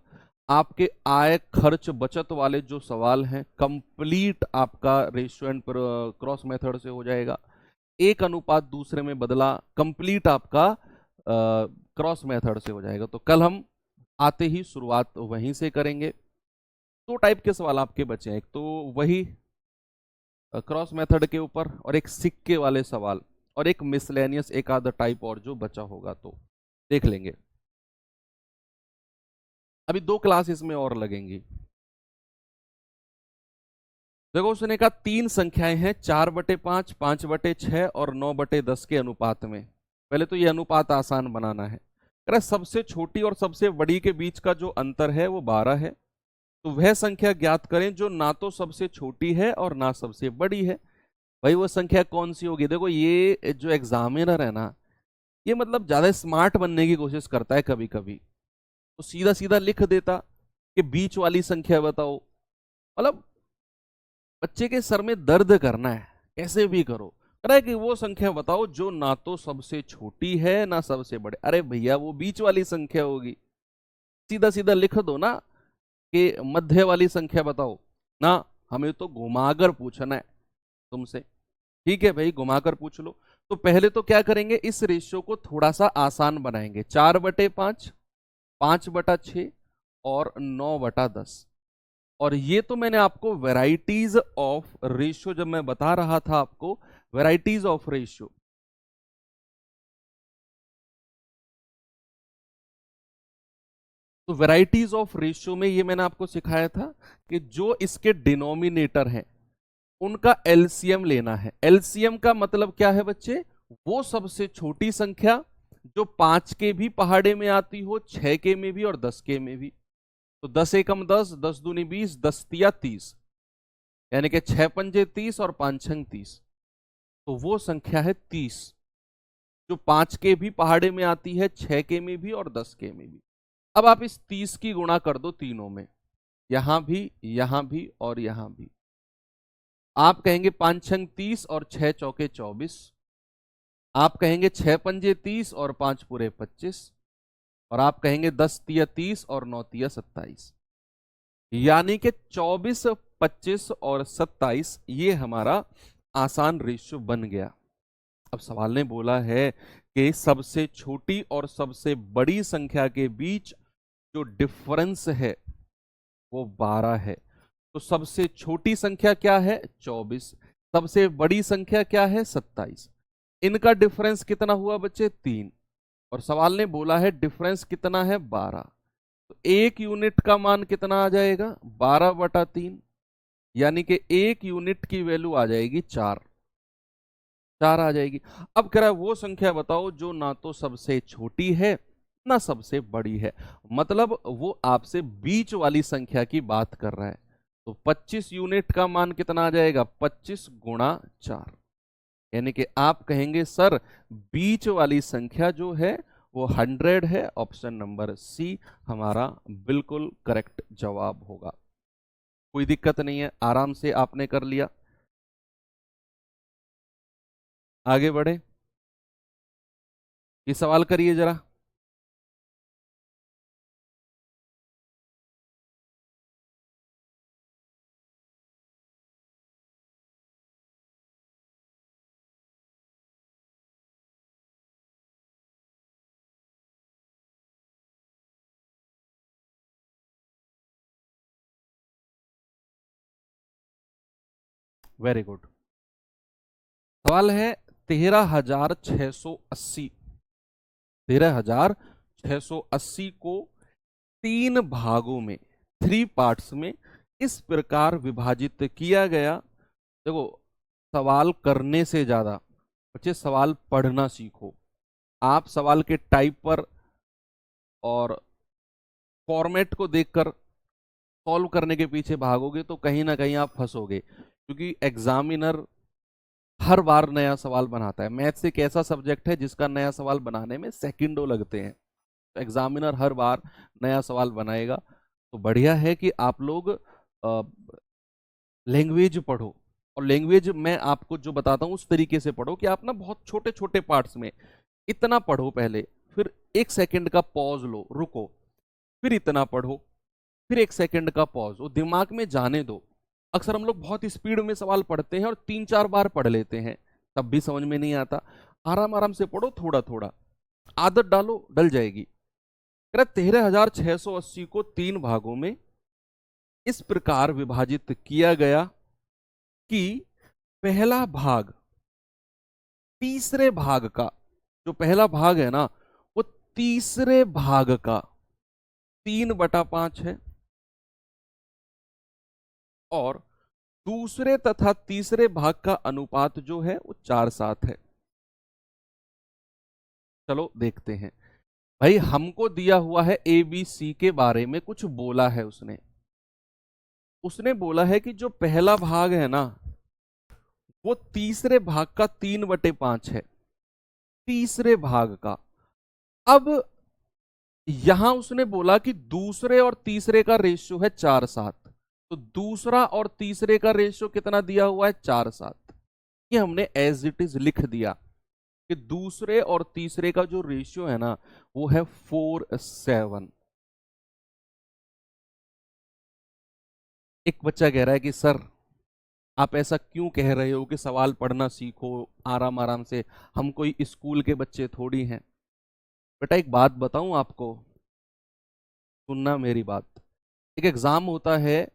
आपके आय खर्च बचत वाले जो सवाल हैं कंप्लीट आपका रेशियो एंड क्रॉस मेथड से हो जाएगा। एक अनुपात दूसरे में बदला, कंप्लीट आपका क्रॉस मेथड से हो जाएगा। तो कल हम आते ही शुरुआत वहीं से करेंगे। 2 टाइप के सवाल आपके बचे हैं, एक तो वही क्रॉस मेथड के ऊपर और एक सिक्के वाले सवाल, और एक मिसलेनियस एक आधा टाइप और जो बचा होगा तो देख लेंगे। अभी 2 क्लास इसमें और लगेंगी। देखो उसने कहा 3 संख्याएं हैं 4/5, 5/6 और 9/10 के अनुपात में। पहले तो ये अनुपात आसान बनाना है। कह रहा सबसे छोटी और सबसे बड़ी के बीच का जो अंतर है वो 12 है। तो वह संख्या ज्ञात करें जो ना तो सबसे छोटी है और ना सबसे बड़ी है। भाई वो संख्या कौन सी होगी? देखो ये जो एग्जामिनर है ना, ये मतलब ज्यादा स्मार्ट बनने की कोशिश करता है कभी कभी। तो सीधा सीधा लिख देता कि बीच वाली संख्या बताओ। मतलब बच्चे के सर में दर्द करना है, कैसे भी करो। कह रहा है कि वो संख्या बताओ जो ना तो सबसे छोटी है ना सबसे बड़े। अरे भैया वो बीच वाली संख्या होगी, सीधा सीधा लिख दो ना कि मध्य वाली संख्या बताओ ना। हमें तो घुमाकर पूछना है तुमसे। ठीक है भाई, घुमाकर पूछ लो। तो पहले तो क्या करेंगे, इस रेशियो को थोड़ा सा आसान बनाएंगे। 4/5, 5/6 और 9/10। और ये तो मैंने आपको वेराइटीज ऑफ रेशियो, जब मैं बता रहा था आपको वेराइटीज ऑफ रेशियो, तो वेराइटीज ऑफ रेशियो में ये मैंने आपको सिखाया था कि जो इसके डिनोमिनेटर हैं उनका एलसीएम लेना है। एलसीएम का मतलब क्या है बच्चे? वो सबसे छोटी संख्या जो 5 के भी पहाड़े में आती हो, 6 के में भी और 10 के में भी। तो 10 एकम 10, 10 दूनी 20, 10 तिया 30, यानी कि 6 पंजे 30 और 5 छंग 30। तो वो संख्या है 30, जो 5 के भी पहाड़े में आती है, 6 के में भी और 10 के में भी। अब आप इस 30 की गुणा कर दो तीनों में, यहां भी और यहां भी। आप कहेंगे 5 छंग 30 और 6 चौके 24। आप कहेंगे 6 पंजे 30 और 5 पूरे 25। और आप कहेंगे 10 तिया 30 और 9 तिया 27। यानी कि 24, 25 और 27 ये हमारा आसान रेशियो बन गया। अब सवाल ने बोला है कि सबसे छोटी और सबसे बड़ी संख्या के बीच जो डिफरेंस है वो 12 है। तो सबसे छोटी संख्या क्या है? 24। सबसे बड़ी संख्या क्या है? 27। इनका डिफरेंस कितना हुआ बच्चे? 3। और सवाल ने बोला है डिफरेंस कितना है? 12। तो एक यूनिट का मान कितना आ जाएगा? 12/3। यानी कि एक यूनिट की वैल्यू आ जाएगी 4। 4 आ जाएगी। अब कह रहा है वो संख्या बताओ जो ना तो सबसे छोटी है ना सबसे बड़ी है। मतलब वो आपसे बीच वाली संख्या की बात कर रहा है। तो 25 यूनिट का मान कितना आ जाएगा? 25 गुणा 4। यानी कि आप कहेंगे सर बीच वाली संख्या जो है वो 100 है। ऑप्शन नंबर सी हमारा बिल्कुल करेक्ट जवाब होगा। कोई दिक्कत नहीं है, आराम से आपने कर लिया। आगे बढ़े, ये सवाल करिए जरा। Very good. सवाल है 13,680। 13,680 को 3 भागों में, 3 पार्ट्स में इस प्रकार विभाजित किया गया। देखो सवाल करने से ज्यादा बच्चे सवाल पढ़ना सीखो। आप सवाल के टाइप पर और फॉर्मेट को देखकर सॉल्व करने के पीछे भागोगे तो कहीं ना कहीं आप फंसोगे, क्योंकि एग्जामिनर हर बार नया सवाल बनाता है। मैथ्स एक ऐसा सब्जेक्ट है जिसका नया सवाल बनाने में सेकंडों लगते हैं, तो एग्जामिनर हर बार नया सवाल बनाएगा। तो बढ़िया है कि आप लोग लैंग्वेज पढ़ो, और लैंग्वेज मैं आपको जो बताता हूँ उस तरीके से पढ़ो कि आप ना बहुत छोटे छोटे पार्ट्स में इतना पढ़ो पहले, फिर 1 सेकंड का पॉज लो, रुको, फिर इतना पढ़ो, फिर 1 सेकंड का पॉज, वो दिमाग में जाने दो। अक्सर हम लोग बहुत स्पीड में सवाल पढ़ते हैं और 3-4 बार पढ़ लेते हैं, तब भी समझ में नहीं आता। आराम आराम से पढ़ो, थोड़ा थोड़ा आदत डालो, डल जाएगी। 13,680 को 3 भागों में इस प्रकार विभाजित किया गया कि पहला भाग तीसरे भाग का, जो पहला भाग है ना वो तीसरे भाग का 3/5 है, और दूसरे तथा तीसरे भाग का अनुपात जो है वो 4:7 है। चलो देखते हैं। भाई हमको दिया हुआ है ABC के बारे में कुछ बोला है उसने। उसने बोला है कि जो पहला भाग है ना वो तीसरे भाग का 3/5 है, तीसरे भाग का। अब यहां उसने बोला कि दूसरे और तीसरे का रेशियो है 4:7, तो दूसरा और तीसरे का रेशियो कितना दिया हुआ है? 4:7। ये हमने एज इट इज लिख दिया कि दूसरे और तीसरे का जो रेशियो है ना वो है 4:7। एक बच्चा कह रहा है कि सर आप ऐसा क्यों कह रहे हो कि सवाल पढ़ना सीखो आराम आराम से, हम कोई स्कूल के बच्चे थोड़ी हैं। बेटा एक बात बताऊं आपको, सुनना मेरी बात। एक एग्जाम होता है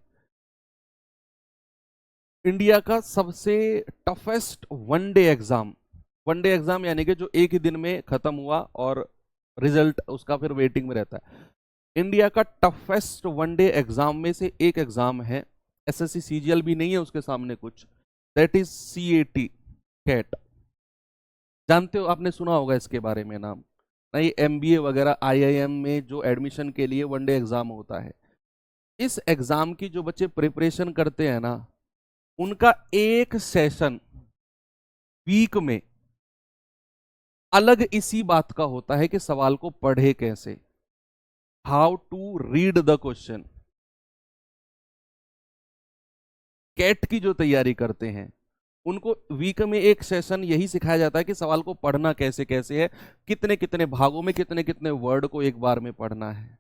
इंडिया का सबसे toughest one day exam. One day exam यानी कि जो एक ही दिन में खत्म हुआ और रिजल्ट उसका फिर वेटिंग में रहता है। इंडिया का टफेस्ट वनडे एग्जाम में से एक एग्जाम है, एसएससी सीजीएल भी नहीं है उसके सामने कुछ, दैट इज सीएटी, कैट। जानते हो, आपने सुना होगा इसके बारे में नाम। नहीं, एमबीए वगैरह आईआईएम में जो एडमिशन के लिए वनडे एग्जाम होता है, इस एग्जाम की जो बच्चे प्रिपरेशन करते हैं ना उनका एक सेशन वीक में अलग इसी बात का होता है कि सवाल को पढ़े कैसे, how to read the question. CAT की जो तैयारी करते हैं उनको वीक में एक सेशन यही सिखाया जाता है कि सवाल को पढ़ना कैसे कैसे है, कितने कितने भागों में कितने कितने वर्ड को एक बार में पढ़ना है।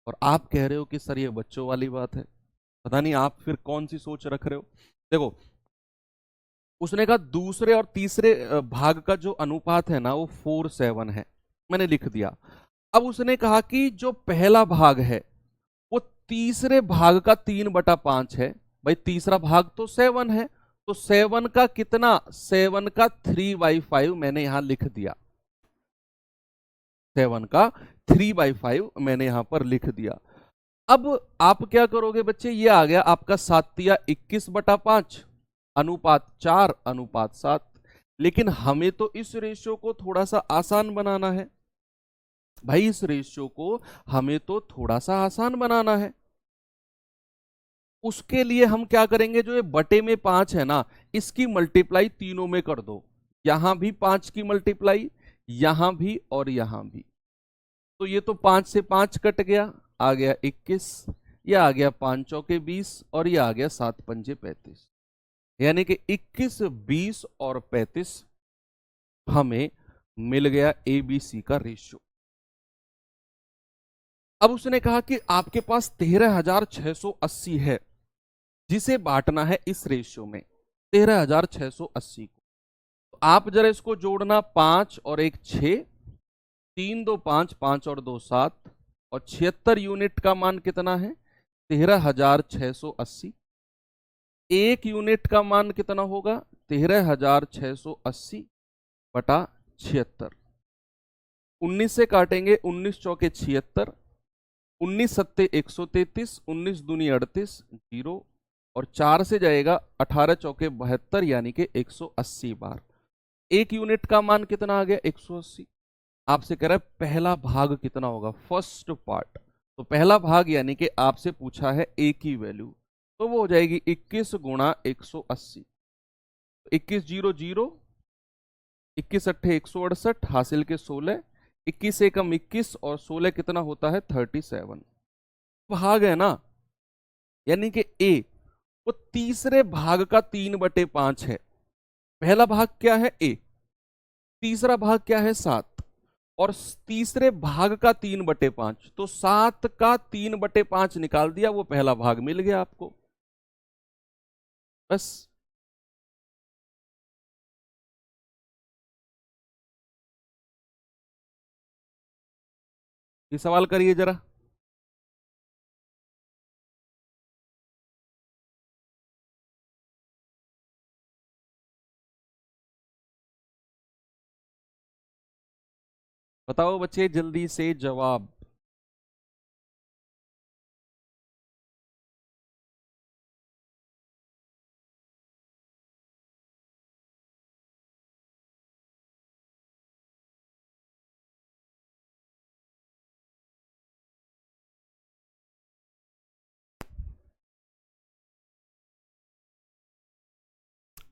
और आप कह रहे हो कि सर ये बच्चों वाली बात है। पता नहीं आप फिर कौन सी सोच रख रहे हो। देखो, उसने कहा दूसरे और तीसरे भाग का जो अनुपात है ना वो 4:7 है, मैंने लिख दिया। अब उसने कहा कि जो पहला भाग है वो तीसरे भाग का 3/5 है। भाई तीसरा भाग तो 7 है, तो 7 का कितना? 7 का 3/5 मैंने यहां लिख दिया। 7 का 3/5 मैंने यहां पर लिख दिया। अब आप क्या करोगे बच्चे, ये आ गया आपका 7×21/5, अनुपात 4:7। लेकिन हमें तो इस रेशियो को थोड़ा सा आसान बनाना है। भाई इस रेशियो को हमें तो थोड़ा सा आसान बनाना है। उसके लिए हम क्या करेंगे, जो ये बटे में 5 है ना इसकी मल्टीप्लाई तीनों में कर दो। यहां भी 5 की मल्टीप्लाई, यहां भी और यहां भी। तो ये तो 5 से 5 कट गया, आ गया 21, ये आ गया 5 चौके 20 और ये आ गया 7 पंजे 35। यानी कि 21, 20 और 35 हमें मिल गया एबीसी का रेशियो। अब उसने कहा कि आपके पास 13,680 है जिसे बांटना है इस रेशियो में, 13,680 को। तो आप जरा इसको जोड़ना, 5 और 1 6, 3 2 5, 5 और 2 7, और 76 यूनिट का मान कितना है? 13,680। एक यूनिट का मान कितना होगा? 13,680 बटा 76। 19 से काटेंगे, 19 चौके 76, 19 सत्ते 133, 19 दूनी 38, 0, और 4 से जाएगा 18 चौके 72 यानी कि 180 बार। एक यूनिट का मान कितना आ गया? 180। आपसे कह रहा है पहला भाग कितना होगा, फर्स्ट पार्ट। तो पहला भाग यानी कि आपसे पूछा है ए की वैल्यू, तो वो हो जाएगी 21 गुणा 180। 21 जीरो जीरो, 21 अट्ठे 168, हासिल के 16, 21 से कम 21 और 16 कितना होता है 37 भाग है ना। यानी कि ए वो तीसरे भाग का 3/5 है। पहला भाग क्या है ए, तीसरा भाग क्या है 7, और तीसरे भाग का 3/5, तो 7 का 3/5 निकाल दिया, वो पहला भाग मिल गया आपको बस। ये सवाल करिए जरा। बताओ बच्चे जल्दी से जवाब।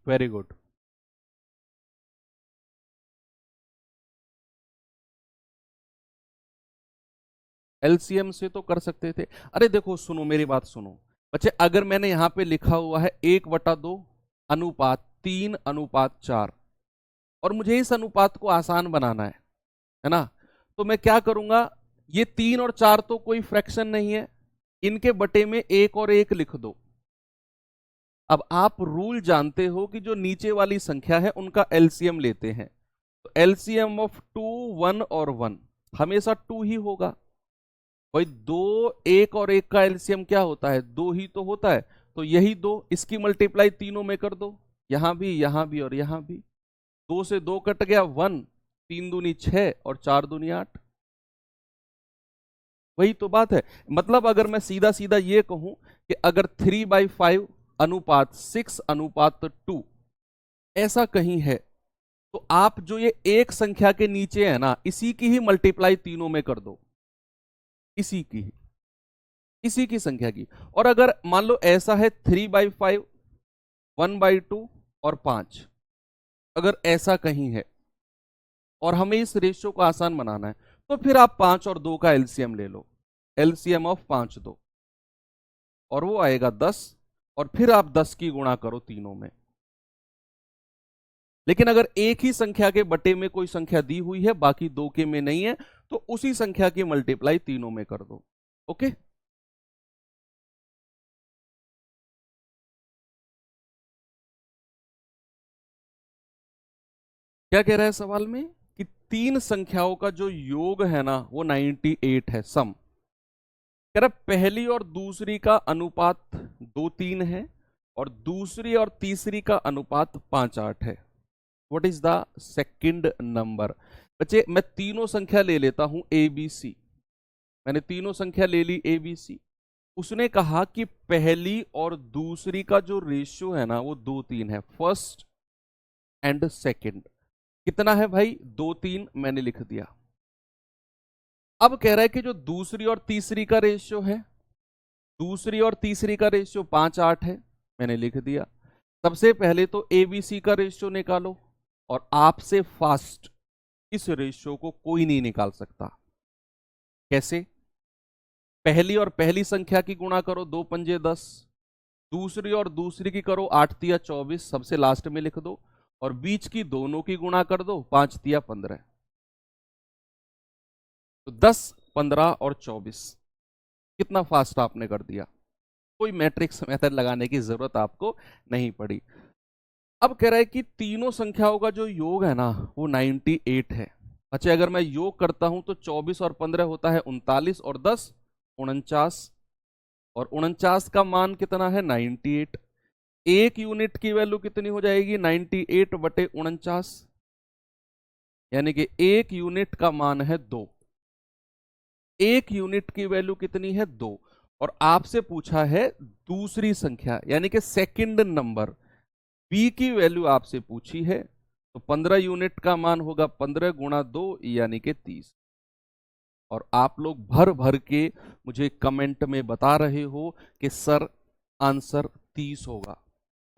Very good. एलसीएम से तो कर सकते थे। अरे देखो सुनो मेरी बात सुनो बच्चे, अगर मैंने यहां पे लिखा हुआ है 1/2 अनुपात 3 अनुपात 4, और मुझे इस अनुपात को आसान बनाना है ना, तो मैं क्या करूंगा, ये 3 और 4 तो कोई फ्रैक्शन नहीं है, इनके बटे में 1 और 1 लिख दो। अब आप रूल जानते हो कि जो नीचे वाली संख्या है उनका एलसीएम लेते हैं, तो एलसीएम ऑफ 2 1 और 1 हमेशा 2 ही होगा। भाई दो, एक और एक का एलसीएम क्या होता है, 2 ही तो होता है, तो यही 2, इसकी मल्टीप्लाई तीनों में कर दो, यहां भी और यहां भी। 2 से 2 कट गया 1, 3 दूनी 6 और 4 दूनी 8। वही तो बात है। मतलब अगर मैं सीधा सीधा ये कहूं कि अगर 3/5 अनुपात 6 अनुपात 2 ऐसा कहीं है, तो आप जो ये एक संख्या के नीचे है ना, इसी की ही मल्टीप्लाई तीनों में कर दो, इसी की ही, इसी की संख्या की। और अगर मान लो ऐसा है 3/5 1/2 और 5, अगर ऐसा कहीं है और हमें इस रेशियो को आसान बनाना है, तो फिर आप 5 और 2 का एलसीएम ले लो, एलसीएम ऑफ 5 2, और वो आएगा 10, और फिर आप 10 की गुणा करो तीनों में। लेकिन अगर एक ही संख्या के बटे में कोई संख्या दी हुई है, बाकी 2 के में नहीं है, तो उसी संख्या की मल्टीप्लाई तीनों में कर दो। ओके, क्या कह रहा है सवाल में कि तीन संख्याओं का जो योग है ना वो 98 है, सम। कह रहा पहली और दूसरी का अनुपात 2 3 है, और दूसरी और तीसरी का अनुपात 5 8 है। What is the second number. बच्चे मैं तीनों संख्या ले लेता हूं ए बी सी, मैंने तीनों संख्या ले ली ए बी सी। उसने कहा कि पहली और दूसरी का जो रेशियो है ना वो 2 3 है, फर्स्ट एंड सेकंड। कितना है भाई 2 3, मैंने लिख दिया। अब कह रहा है कि जो दूसरी और तीसरी का रेशियो है, दूसरी और तीसरी का रेशियो 5 8 है, मैंने लिख दिया। सबसे पहले तो एबीसी का रेशियो निकालो, और आपसे फास्ट इस रेशियो को कोई नहीं निकाल सकता। कैसे, पहली और पहली संख्या की गुणा करो, 2 पंजे 10, दूसरी और दूसरी की करो 8 तिया 24, सबसे लास्ट में लिख दो, और बीच की दोनों की गुणा कर दो 5 तिया 15। तो 10 15 और 24, कितना फास्ट आपने कर दिया। कोई मैट्रिक्स मेथड लगाने की जरूरत आपको नहीं पड़ी। अब कह रहा है कि तीनों संख्याओं का जो योग है ना वो 98 है। अच्छा अगर मैं योग करता हूं तो 24 और 15 होता है 39, और 10 49, और 49 का मान कितना है 98। एक यूनिट की वैल्यू कितनी हो जाएगी 98/49, यानी कि एक यूनिट का मान है 2। एक यूनिट की वैल्यू कितनी है 2, और आपसे पूछा है दूसरी संख्या यानी कि सेकंड नंबर बी की वैल्यू आपसे पूछी है, तो 15 यूनिट का मान होगा 15 गुणा 2 यानी कि 30। और आप लोग भर भर के मुझे कमेंट में बता रहे हो कि सर आंसर 30 होगा,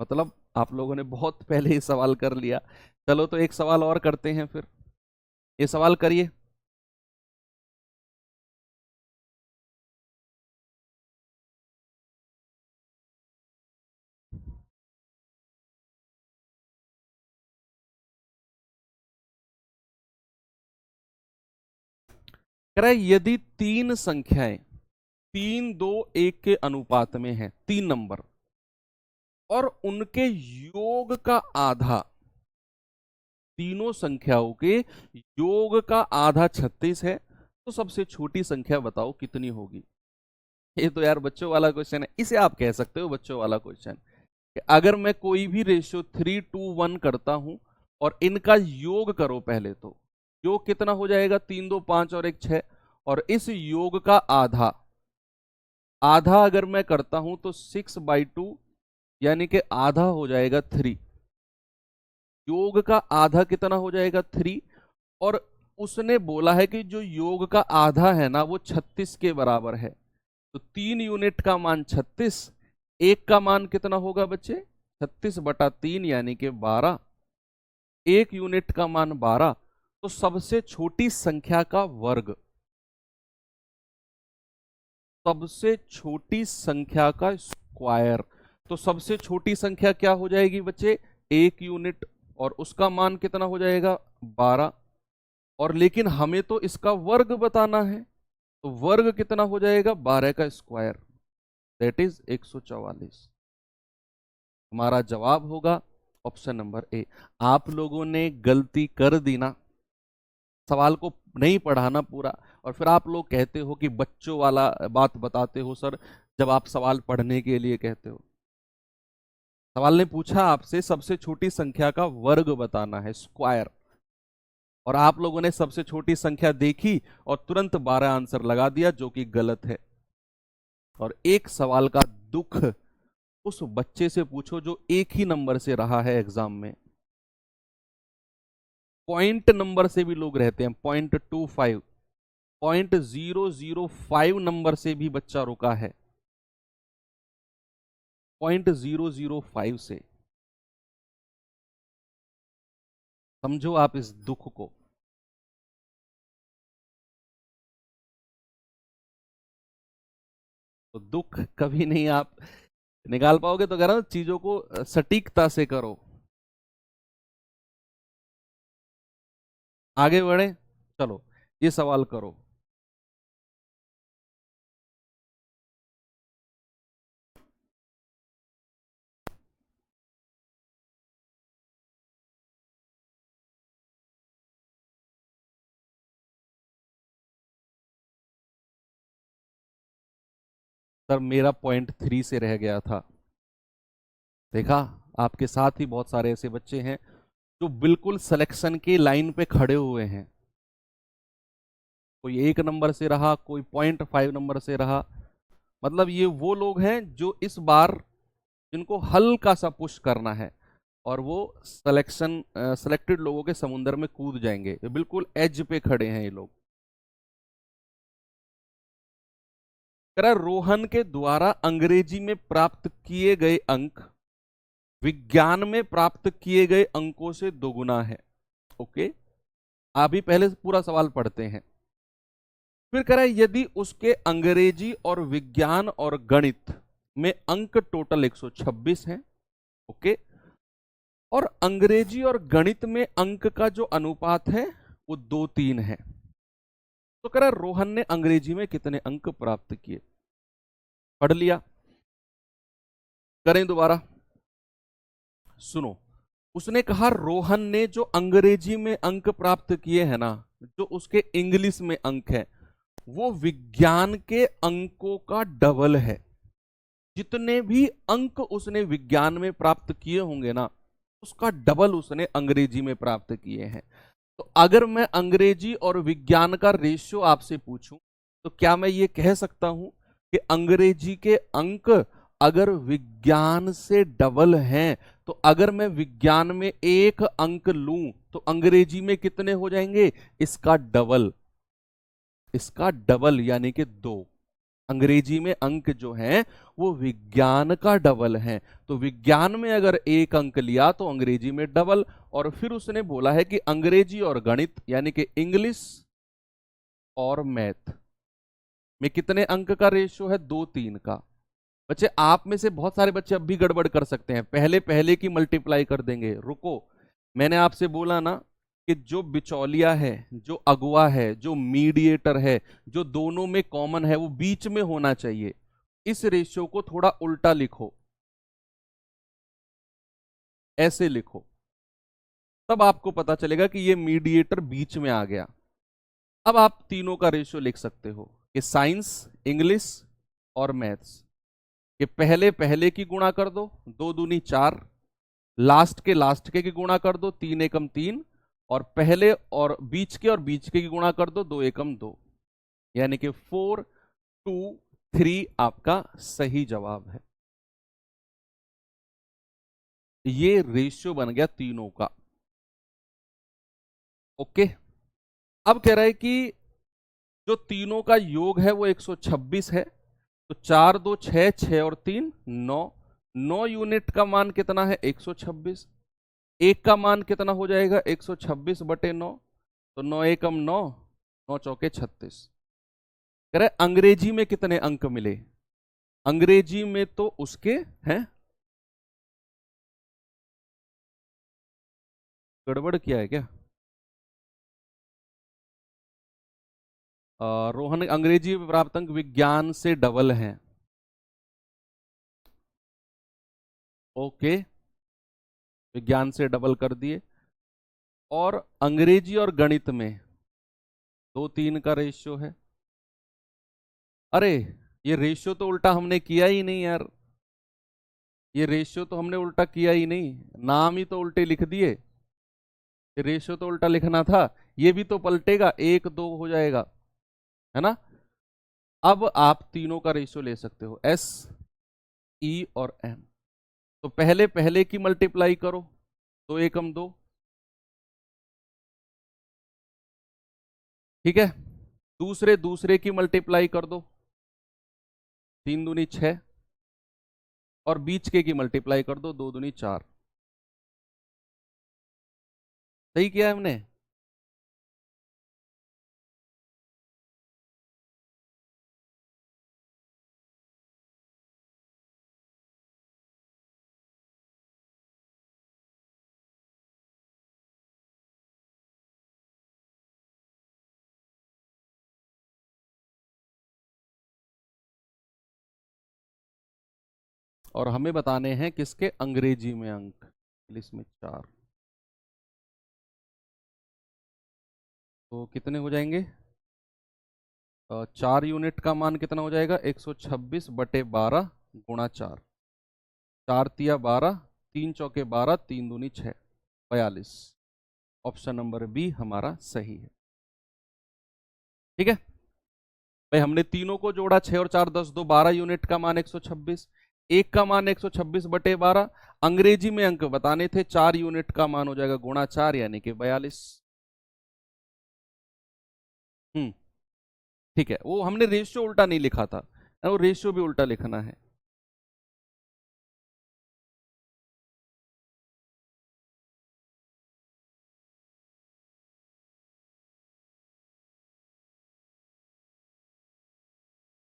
मतलब आप लोगों ने बहुत पहले ही सवाल कर लिया। चलो तो एक सवाल और करते हैं फिर, ये सवाल करिए। कह रहा है यदि तीन संख्याएं 3 2 1 के अनुपात में हैं, तीन नंबर, और उनके योग का आधा, तीनों संख्याओं के योग का आधा 36 है, तो सबसे छोटी संख्या बताओ कितनी होगी। ये तो यार बच्चों वाला क्वेश्चन है, इसे आप कह सकते हो बच्चों वाला क्वेश्चन। अगर मैं कोई भी रेशियो 3:1 करता हूं और इनका योग करो पहले, तो योग कितना हो जाएगा, 3 2 5 और 1 6, और इस योग का आधा, आधा अगर मैं करता हूं तो 6/2 यानी कि आधा हो जाएगा 3। योग का आधा कितना हो जाएगा 3, और उसने बोला है कि जो योग का आधा है ना वो 36 के बराबर है। तो 3 यूनिट का मान 36, एक का मान कितना होगा बच्चे, 36/3 यानी कि 12, एक यूनिट का मान 12। तो सबसे छोटी संख्या का वर्ग, सबसे छोटी संख्या का स्क्वायर, तो सबसे छोटी संख्या क्या हो जाएगी बच्चे, एक यूनिट, और उसका मान कितना हो जाएगा 12। और लेकिन हमें तो इसका वर्ग बताना है, तो वर्ग कितना हो जाएगा 12 का स्क्वायर, दैट इज 144। हमारा जवाब होगा ऑप्शन नंबर ए। आप लोगों ने गलती कर दी ना, सवाल को नहीं पढ़ाना पूरा, और फिर आप लोग कहते हो कि बच्चों वाला बात बताते हो सर, जब आप सवाल पढ़ने के लिए कहते हो। सवाल ने पूछा आपसे सबसे छोटी संख्या का वर्ग बताना है, स्क्वायर, और आप लोगों ने सबसे छोटी संख्या देखी और तुरंत 12 आंसर लगा दिया, जो कि गलत है। और एक सवाल का दुख उस बच्चे से पूछो जो एक ही नंबर से रहा है एग्जाम में। पॉइंट नंबर से भी लोग रहते हैं, 0.25, 0.005 नंबर से भी बच्चा रुका है, 0.005 से। समझो आप इस दुख को। तो दुख कभी नहीं आप निकाल पाओगे, तो कह रहा हूं चीजों को सटीकता से करो। आगे बढ़े, चलो ये सवाल करो। सर मेरा 0.3 से रह गया था। देखा, आपके साथ ही बहुत सारे ऐसे बच्चे हैं जो बिल्कुल सिलेक्शन के लाइन पे खड़े हुए हैं, कोई 1 नंबर से रहा, कोई 0.5 नंबर से रहा। मतलब ये वो लोग हैं जो इस बार जिनको हल्का सा पुश करना है, और वो सेलेक्टेड लोगों के समुंदर में कूद जाएंगे। ये बिल्कुल एज पे खड़े हैं ये लोग। कह रहा रोहन के द्वारा अंग्रेजी में प्राप्त किए गए अंक विज्ञान में प्राप्त किए गए अंकों से दोगुना है। ओके, अभी पहले से पूरा सवाल पढ़ते हैं। फिर कह रहा है यदि उसके अंग्रेजी और विज्ञान और गणित में अंक टोटल 126 हैं, ओके, और अंग्रेजी और गणित में अंक का जो अनुपात है वो 2:3 है, तो कह रहा है रोहन ने अंग्रेजी में कितने अंक प्राप्त किए। पढ़ लिया, करें दोबारा, सुनो। उसने कहा रोहन ने जो अंग्रेजी में अंक प्राप्त किए हैं ना, जो उसके इंग्लिश में अंक है वो विज्ञान के अंकों का डबल है। जितने भी अंक उसने विज्ञान में प्राप्त किए होंगे ना, उसका डबल उसने अंग्रेजी में प्राप्त किए हैं। तो अगर मैं अंग्रेजी और विज्ञान का रेशियो आपसे पूछूं, तो क्या मैं ये कह सकता हूं कि अंग्रेजी के अंक अगर विज्ञान से डबल हैं, तो अगर मैं विज्ञान में एक अंक लूं तो अंग्रेजी में कितने हो जाएंगे? इसका डबल, इसका डबल यानी कि 2। अंग्रेजी में अंक जो हैं वो विज्ञान का डबल है। तो विज्ञान में अगर एक अंक लिया तो अंग्रेजी में डबल। और फिर उसने बोला है कि अंग्रेजी और गणित यानी कि इंग्लिश और मैथ में कितने अंक का रेशियो है? 2-3 का। बच्चे आप में से बहुत सारे बच्चे अब भी गड़बड़ कर सकते हैं, पहले पहले की मल्टीप्लाई कर देंगे। रुको, मैंने आपसे बोला ना कि जो बिचौलिया है, जो अगुवा है, जो मीडिएटर है, जो दोनों में कॉमन है, वो बीच में होना चाहिए। इस रेशियो को थोड़ा उल्टा लिखो, ऐसे लिखो, तब आपको पता चलेगा कि ये मीडिएटर बीच में आ गया। अब आप तीनों का रेशियो लिख सकते हो कि साइंस, इंग्लिश और मैथ्स के पहले पहले की गुणा कर दो, 2 दूनी 4, लास्ट के गुणा कर दो, 3 एकम 3, और पहले और बीच के की गुणा कर दो, 2 एकम 2, यानी कि 4, 2, 3 आपका सही जवाब है। ये रेशियो बन गया तीनों का। ओके, अब कह रहा है कि जो तीनों का योग है वो 126 है। तो 4 2 6, 6 और 3 9, 9 यूनिट का मान कितना है? 126। एक का मान कितना हो जाएगा? 126 बटे 9, तो 9 एकम 9, 9 चौके 36। कह रहे अंग्रेजी में कितने अंक मिले? अंग्रेजी में तो उसके हैं, गड़बड़ किया है क्या? रोहन, अंग्रेजी में प्राप्त अंक विज्ञान से डबल हैं। ओके, विज्ञान से डबल कर दिए। और अंग्रेजी और गणित में 2-3 का रेशियो है। अरे ये रेशियो तो उल्टा हमने किया ही नहीं यार, ये रेशियो तो हमने उल्टा किया ही नहीं, नाम ही तो उल्टे लिख दिए। ये रेशियो तो उल्टा लिखना था, ये भी तो पलटेगा, 1-2 हो जाएगा, है ना। अब आप तीनों का रेशियो ले सकते हो, एस, ई और एम। तो पहले पहले की मल्टीप्लाई करो, 2 एकम 2, ठीक है। दूसरे दूसरे की मल्टीप्लाई कर दो, 3 दूनी 6, और बीच के की मल्टीप्लाई कर दो, 2 दूनी 4। सही किया है हमने। और हमें बताने हैं किसके? अंग्रेजी में अंक, इंग्लिश में 4। तो कितने हो जाएंगे? 4 यूनिट का मान कितना हो जाएगा? 126 बटे 12 गुणा 4, 4 तिया 12, 3 चौके 12, 3 दूनी 6, 42। ऑप्शन नंबर बी हमारा सही है। ठीक है भाई, हमने तीनों को जोड़ा, 6 और 4 10, 2 12 यूनिट का मान 126, एक का मान 126 बटे 12। अंग्रेजी में अंक बताने थे, 4 यूनिट का मान हो जाएगा गुणा 4 यानी कि 42। ठीक है, वो हमने रेशियो उल्टा नहीं लिखा था, वो रेशियो भी उल्टा लिखना है।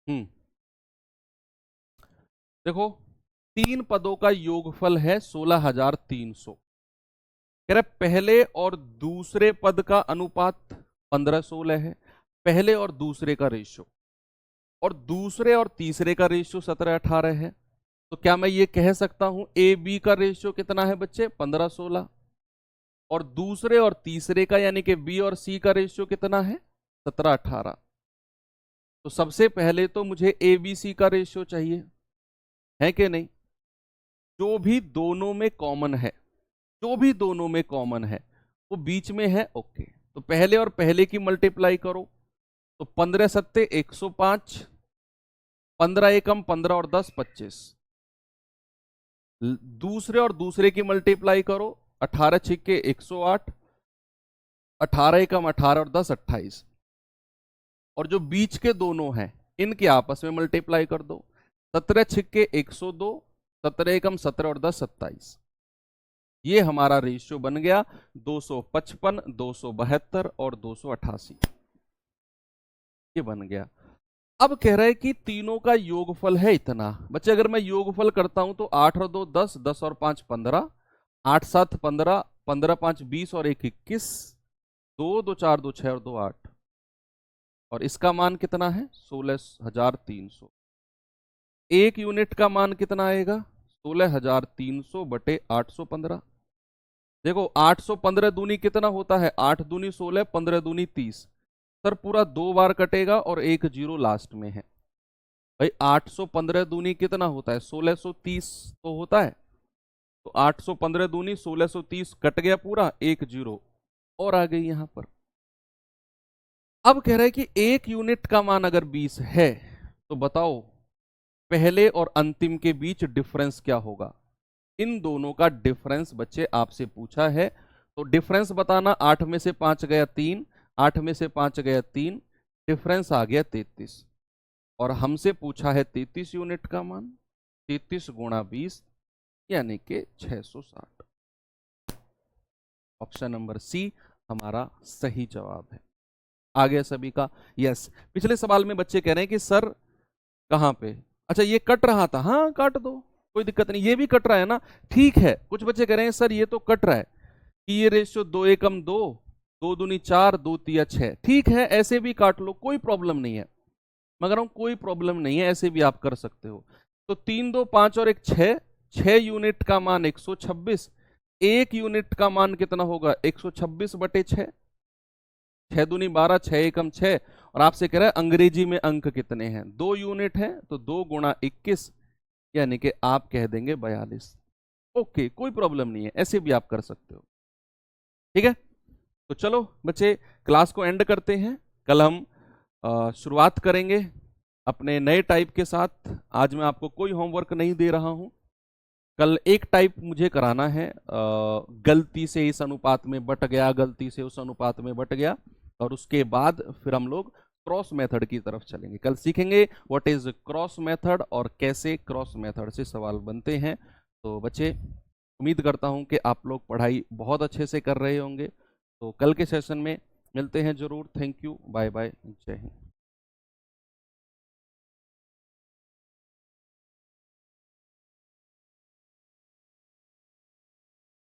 हम्म देखो, 3 पदों का योगफल है 16,300। कह रहे पहले और दूसरे पद का अनुपात 15-16 है, पहले और दूसरे का रेशियो, और दूसरे और तीसरे का रेशियो 17-18 है। तो क्या मैं ये कह सकता हूं ए बी का रेशियो कितना है बच्चे? 15-16। और दूसरे और तीसरे का यानी कि बी और सी का रेशियो कितना है? 17-18। तो सबसे पहले तो मुझे ए बी सी का रेशियो चाहिए, है कि नहीं? जो भी दोनों में कॉमन है, जो भी दोनों में कॉमन है वो बीच में है। ओके, तो पहले और पहले की मल्टीप्लाई करो, तो 15 सत्ते 105, 15 एकम 15 और 10 25, दूसरे और दूसरे की मल्टीप्लाई करो, 18 छिक्के 108, 18 एकम 18 और 10 28, और जो बीच के दोनों हैं इनके आपस में मल्टीप्लाई कर दो, 17 छिक्के 102, 17 एकम 17 और 10 27। ये हमारा रेशियो बन गया 255, 272 और 288, ये बन गया। अब कह रहा है कि तीनों का योगफल है इतना। बच्चे अगर मैं योगफल करता हूं तो 8 और 2 10, 10 और 5 15, 8 7 15, 15 5 20 और 1 21, 2 2 4 2 6 और 2 8, और इसका मान कितना है 16,300। एक यूनिट का मान कितना आएगा 16,300 बटे 815। देखो 815 दूनी कितना होता है, 8 दूनी 16, 15 दूनी 30। सर पूरा 2 बार कटेगा और एक जीरो लास्ट में है। भाई 815 दूनी कितना होता है 1630 तो होता है, तो 815 दूनी 1630 कट गया पूरा, एक जीरो और आ गई यहां पर। अब कह रहा है कि एक यूनिट का मान अगर 20 है तो बताओ पहले और अंतिम के बीच डिफरेंस क्या होगा। इन दोनों का डिफरेंस बच्चे आपसे पूछा है, तो डिफरेंस बताना। 8 में से 5 गया 3, 8 में से 5 गया 3, डिफरेंस आ गया 33, और हमसे पूछा है 33 यूनिट का मान। 33 गुणा 20 यानी कि 660। ऑप्शन नंबर सी हमारा सही जवाब है। आ गया सभी का यस। पिछले सवाल में बच्चे कह रहे हैं कि सर कहां पे, अच्छा ये कट रहा था, हाँ काट दो कोई दिक्कत नहीं, ये भी कट रहा है ना, ठीक है। कुछ बच्चे कह रहे हैं सर ये तो कट रहा है कि ये रेशियो 2 एकम 2, 2 दूनी 4, 2 तिया 6, ठीक है ऐसे भी काट लो कोई प्रॉब्लम नहीं है, मगर हम कोई प्रॉब्लम नहीं है, ऐसे भी आप कर सकते हो। तो 3 2 5 और 1 6, 6 यूनिट का मान 126, एक यूनिट का मान कितना होगा 126 बटे 6, 6 दूनी 12, 6 एकम 6, और आपसे कह रहा है अंग्रेजी में अंक कितने हैं, 2 यूनिट है तो 2 गुणा 21 यानी कि आप कह देंगे 42। ओके कोई प्रॉब्लम नहीं है, ऐसे भी आप कर सकते हो, ठीक है। तो चलो बच्चे क्लास को एंड करते हैं, कल हम शुरुआत करेंगे अपने नए टाइप के साथ। आज मैं आपको कोई होमवर्क नहीं दे रहा हूं, कल एक टाइप मुझे कराना है, गलती से इस अनुपात में बट गया, गलती से उस अनुपात में बट गया, और उसके बाद फिर हम लोग क्रॉस मेथड की तरफ चलेंगे। कल सीखेंगे व्हाट इज क्रॉस मेथड और कैसे क्रॉस मेथड से सवाल बनते हैं। तो बच्चे उम्मीद करता हूं कि आप लोग पढ़ाई बहुत अच्छे से कर रहे होंगे, तो कल के सेशन में मिलते हैं जरूर। थैंक यू, बाय बाय, जय हिंद।